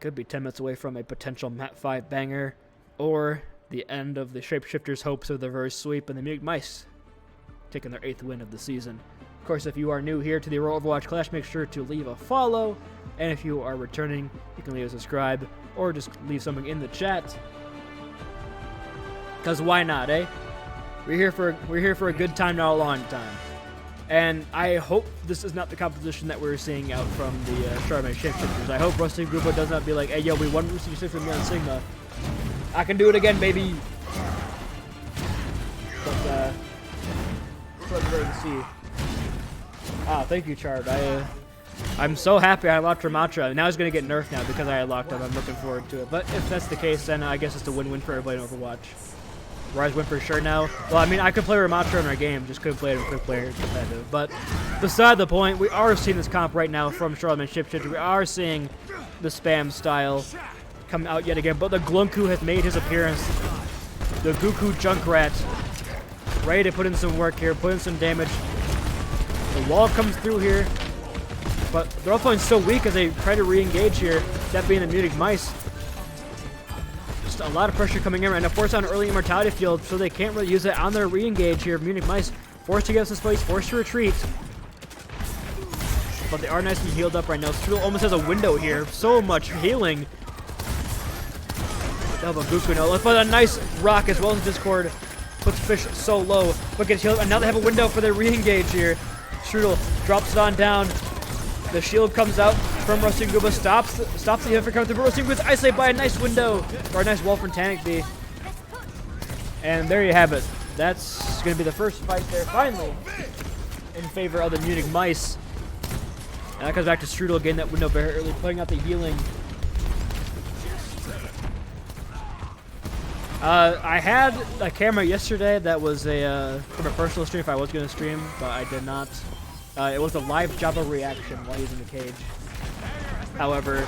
Speaker 1: Could be 10 minutes away from a potential Map 5 banger, or the end of the Shapeshifters' hopes of the reverse sweep, and the Munich Mice taking their 8th win of the season. Of course, if you are new here to the Aurora Overwatch Clash, make sure to leave a follow, and if you are returning, you can leave a subscribe, or just leave something in the chat. Because why not, eh? We're here for a good time, not a long time. And I hope this is not the composition that we're seeing out from the Charlemagne Shapeshifters. I hope Rusty Grupo does not be like, hey, yo, we won Rusty Six with me on Sigma. I can do it again, baby. But, let's wait and see. Ah, thank you, Chard. I'm so happy I locked Ramatra. Now he's going to get nerfed now because I locked him. I'm looking forward to it. But if that's the case, then I guess it's a win-win for everybody in Overwatch. Rise win for sure now. Well, I mean, I could play Ramatra in our game, just couldn't play it in quick player competitive. But beside the point, we are seeing this comp right now from Charlemagne Shapeshifter. We are seeing the spam style come out yet again. But the Glunku has made his appearance. The Goku Junkrat ready to put in some work here, put in some damage. The wall comes through here, but they're all playing so weak as they try to re-engage here, that being the Munich Mice. Just a lot of pressure coming in right now, forced on an early immortality field, so they can't really use it on their re-engage here. Munich Mice forced to get us this place, forced to retreat. But they are nice and healed up right now. Strudel almost has a window here, so much healing. Double Goku now. Let's put a nice rock as well as Discord. Puts Fish so low, but gets healed. And now they have a window for their re-engage here. Strudel drops it on down. The shield comes out. from Rusty Gooba. Stops the hit for coming through. Rusty Gooba's isolated by a nice window, or a nice wall from Tanic B. And there you have it. That's going to be the first fight there, finally, in favor of the Munich Mice. And that comes back to Strudel getting that window very early, putting out the healing. I had a camera yesterday that was from a personal stream if I was going to stream, but I did not. It was a live Java reaction while he's in the cage. However,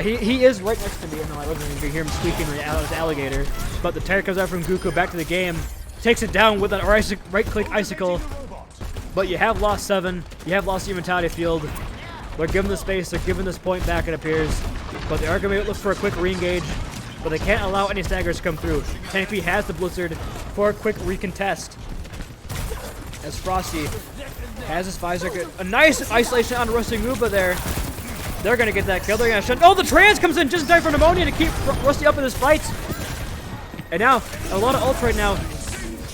Speaker 1: he is right next to me, and I wasn't going to hear him squeaking out his alligator. But the tear comes out from Guku back to the game, takes it down with an right-click icicle. But you have lost 7, you have lost the Mentality Field. They're given the space, they're given this point back, it appears. But they are going to look for a quick re-engage, but they can't allow any staggers to come through. Tank has the Blizzard for a quick recontest. As Frosty has his visor. A nice isolation on Rusty Gooba there. They're going to get that kill. They're going to shut. Oh, the trans comes in just in time for Pneumonia to keep Rusty up in his fights. And now, a lot of ults right now.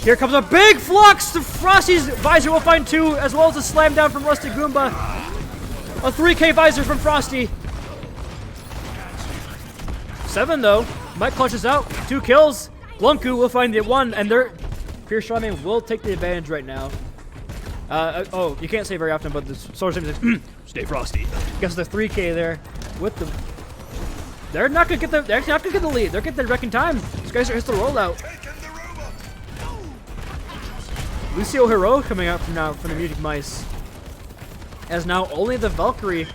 Speaker 1: Here comes a big flux. The Frosty's visor will find 2, as well as a slam down from Rusty Goomba. A 3K visor from Frosty. 7 though. Mike clutches out. 2 kills. Glunku will find the 1, and Pierce Charlemagne will take the advantage right now. Oh, you can't say very often, but the Sword says, stay Frosty. Gets the 3K there with the. They're not gonna get the. They're not gonna get the lead. They're getting the wrecking time. This guy hits the rollout. Lucio Hero coming out from the Munich Mice. As now only the Valkyrie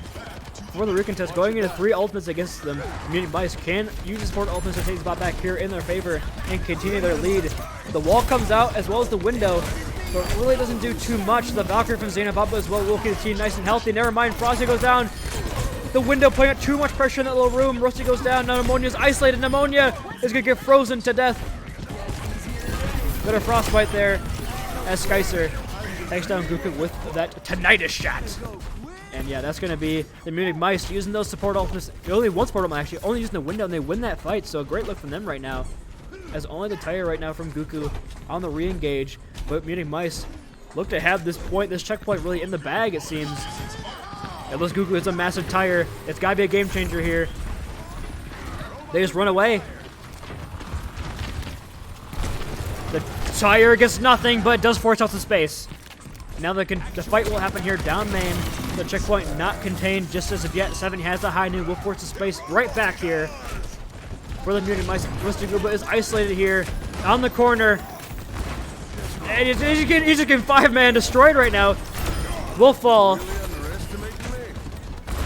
Speaker 1: for the recontest, going into 3 ultimates against them. Munich Mice can use the support ultimates to take the spot back here in their favor and continue their lead. The wall comes out as well as the window, but it really doesn't do too much. The Valkyrie from Xena Baba as well will keep the team nice and healthy. Never mind, Frosty goes down. The window putting out too much pressure in that little room. Rusty goes down. Now Pneumonia's isolated. Pneumonia is going to get frozen to death. Got a frostbite there as Skycer takes down Guku with that tinnitus shot. And yeah, that's going to be the Munich Mice using those support ultimates. Only one support ultimate actually, only using the window, and they win that fight. So a great look from them right now. As only the tire right now from Guku on the re-engage. But Munich Mice look to have this checkpoint really in the bag, it seems. Unless Guku hits a massive tire, it's got to be a game changer here. They just run away. The tire gets nothing, but it does force out some space. Now the fight will happen here down main. The checkpoint not contained just as of yet. 7 has the high noon, will force the space right back here. For the Munich Mice, Mr. Gooba is isolated here on the corner. And he's just getting 5-man destroyed right now. Will fall.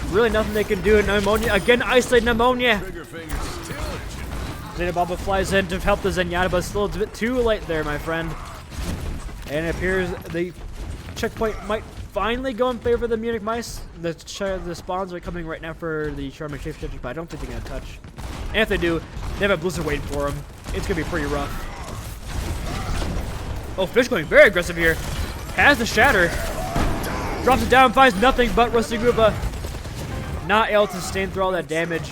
Speaker 1: Really nothing they can do. Pneumonia again, isolated Pneumonia. Xena Baba flies in to help the Zenyatta, but still it's a bit too late there, my friend. And it appears the checkpoint might finally go in favor of the Munich Mice. The spawns are coming right now for the Charlemagne Shapeshifters, but I don't think they're going to touch. And if they do, they have a Blizzard waiting for them. It's going to be pretty rough. Oh, Fish going very aggressive here. Has the Shatter. Drops it down, finds nothing but Rusty Gooba. Not able to sustain through all that damage.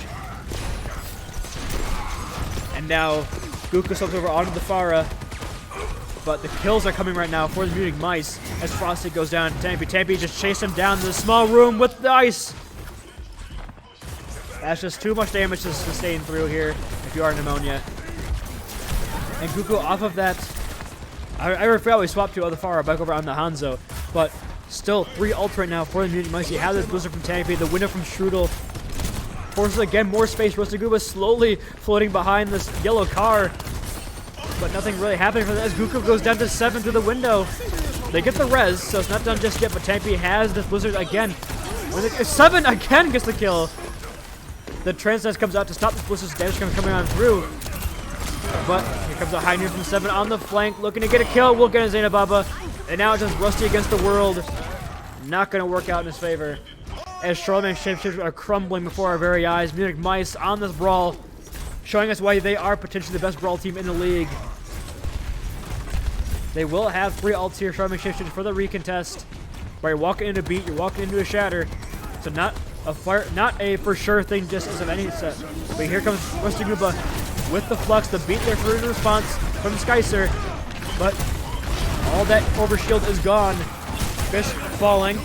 Speaker 1: And now Guku slips over onto the Pharah. But the kills are coming right now for the Munich Mice as Frosty goes down. Tampy just chased him down to the small room with the ice. That's just too much damage to sustain through here if you are Pneumonia. And Guku off of that. I forgot we swapped to other Pharah back over on the Hanzo. But still 3 ults right now for the Munich Mice. You have this Blizzard from Tampy, the window from Strudel. Forces again more space. Rusty Gooba slowly floating behind this yellow car. But nothing really happening for that as Guku goes down to 7 through the window. They get the res, so it's not done just yet, but Tampy has this Blizzard again. 7 again gets the kill. The Transcend comes out to stop this Blizzard's damage coming on through. But here comes a high noon from 7 on the flank, looking to get a kill. Will get a Xena Baba. And now it's just Rusty against the world. Not going to work out in his favor. As Charlemagne Shapeshifters are crumbling before our very eyes. Munich Mice on this brawl, showing us why they are potentially the best brawl team in the league. They will have 3 ults here, Charlemagne Shapeshifters, for the recontest. Where you're walking into a beat, you're walking into a shatter. So not a for sure thing just as of any set. But here comes Rusty Gooba with the flux, the beat there for the response from Skycer. But all that overshield is gone. Fish falling.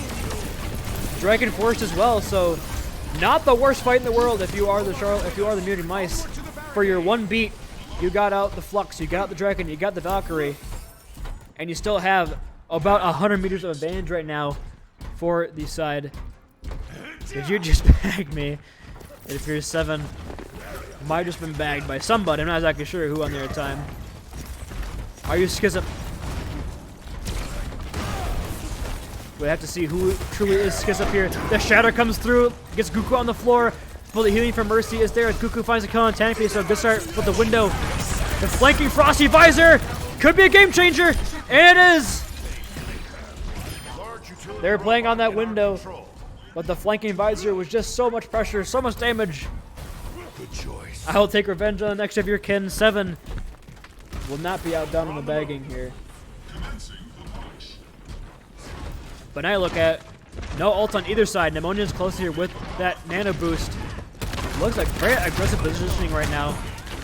Speaker 1: Dragon forced as well, so Not the worst fight in the world if you are the Munich Mice. For your one beat, you got out the Flux, you got out the Dragon, you got the Valkyrie, and you still have about 100 meters of advantage right now for the side. Did you just bag me? It appears 7 might have just been bagged by somebody. I'm not exactly sure who on there at the time. Are you Skizzup? We have to see who truly is Skizzup here. The Shatter comes through, gets Goku on the floor. Fully healing from Mercy is there as Goku finds a kill on Tanky, so good start with the window. The flanking Frosty Visor could be a game changer, and it is! They're playing on that window, but the flanking Visor was just so much pressure, so much damage.
Speaker 5: Good choice.
Speaker 1: I will take revenge on the next of your kin. 7 will not be outdone in the bagging here. But now I look at no ult on either side. Pneumonia's close here with that nano boost. Looks like very aggressive positioning right now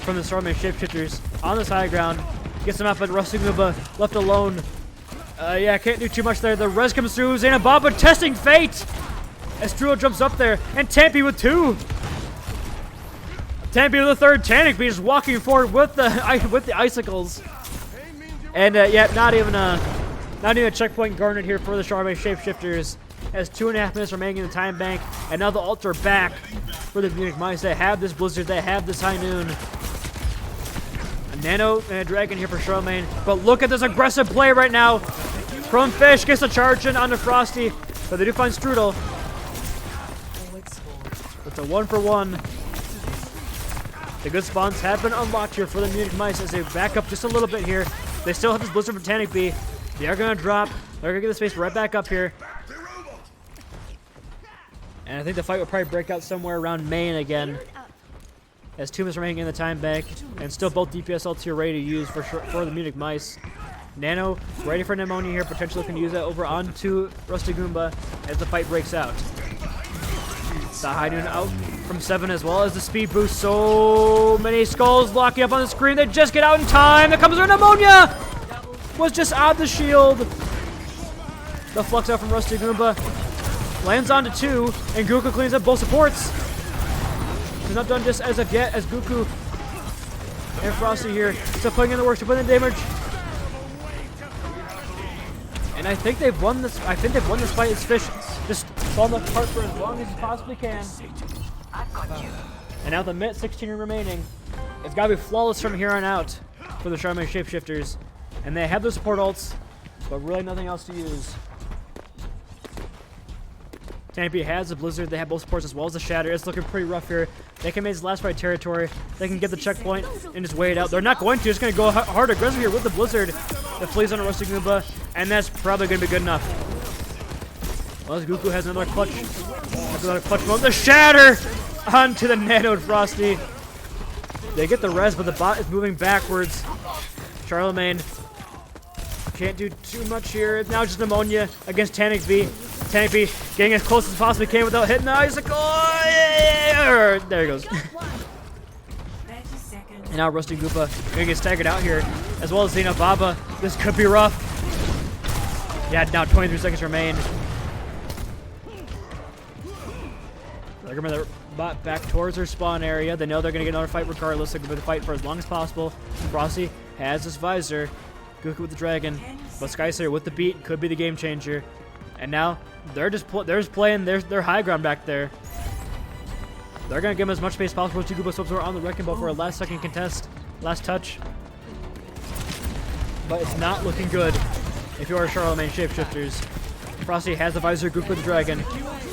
Speaker 1: from the Charlemagne Shapeshifters on this high ground. Gets him up, but Rusty Nguba left alone. Yeah, can't do too much there. The res comes through. Zainababa testing fate as Struo jumps up there, and Tampy with 2. Tampy with the 3rd. Tanik just walking forward with the icicles, and yeah, not even a checkpoint garnered here for the Charlemagne Shapeshifters. Has 2.5 minutes remaining in the time bank, and now the ults are back for the Munich Mice. They have this Blizzard, they have this High Noon. A Nano and a Dragon here for Charlemagne, but look at this aggressive play right now. From Fish gets the charge in onto Frosty, but they do find Strudel. It's a 1-for-1. The good spawns have been unlocked here for the Munich Mice as they back up just a little bit here. They still have this Blizzard from Tannic B. They are going to drop. They're going to get the space right back up here. And I think the fight will probably break out somewhere around main again. As 2 minutes remaining in the time bank. And still both DPS ults here ready to use for the Munich Mice. Nano ready for Pneumonia here. Potentially can use that over onto Rusty Goomba as the fight breaks out. The High Noon out from 7 as well as the speed boost. So many skulls locking up on the screen. They just get out in time. There comes their Pneumonia! Was just on the shield. The Flux out from Rusty Goomba. Lands onto 2, and Goku cleans up both supports. He's not done just as of yet, as Goku and Frosty here still putting in the work to put in damage. And I think they've won this. I think they've won this fight as Fish just falling apart for as long as he possibly can. And now the minute 16 remaining. It's got to be flawless from here on out for the Charlemagne Shapeshifters. And they have the support ults, but really nothing else to use. Tampy has the Blizzard, they have both supports as well as the Shatter. It's looking pretty rough here. They can make this last fight territory. They can get the checkpoint and just wait it out. They're not going to, just going to go hard aggressive here with the Blizzard that flees on a Rusty Goomba, and that's probably going to be good enough. Well, as Goku has another clutch. Moment. The Shatter onto the Nanoed Frosty. They get the res, but the bot is moving backwards. Charlemagne can't do too much here. It's now just Pneumonia against Tannic V. Tannic V getting as close as possibly can without hitting the icicle. There he goes. And now Rusty Goomba gonna get staggered out here, as well as Xena Baba. This could be rough. Yeah, now 23 seconds remain. They're gonna bring the bot back towards their spawn area. They know they're gonna get another fight regardless. They're gonna fight for as long as possible. Frosty has his visor. Goku with the Dragon, but Skyslayer with the beat could be the game changer. And now they're just playing their high ground back there. They're gonna give him as much space as possible. Two Goomba Swaps are on the wrecking ball for a last second contest, last touch. But it's not looking good if you are Charlemagne Shapeshifters. Frosty has the visor. Goku with the Dragon.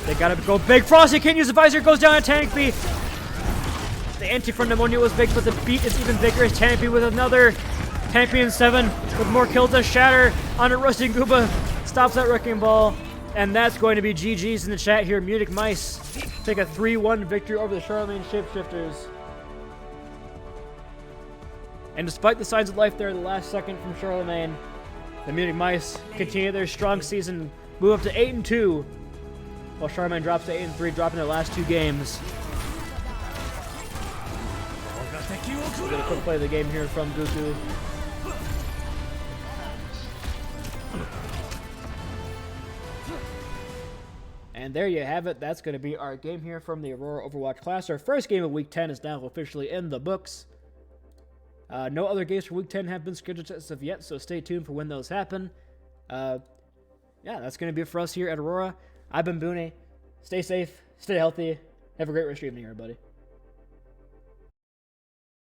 Speaker 1: They gotta go big. Frosty can't use the visor. Goes down on Tannic B. The anti from Pneumonia was big, but the beat is even bigger. As Tannic B with another. Tannic B in 7 with more kills to Shatter on a Rusty Goomba. Stops that wrecking ball. And that's going to be GG's in the chat here. Munich Mice take a 3-1 victory over the Charlemagne Shapeshifters. And despite the signs of life there in the last second from Charlemagne, the Munich Mice continue their strong season, move up to 8-2, while Charlemagne drops to 8-3, dropping their last 2 games. We'll get a quick play of the game here from Goku. And And there you have it. That's going to be our game here from the Aurora Overwatch class. Our first game of Week 10 is now officially in the books. No other games for Week 10 have been scheduled as of yet, so stay tuned for when those happen. Yeah, that's going to be it for us here at Aurora. I've been Booney. Stay safe, stay healthy. Have a great rest of your evening, everybody.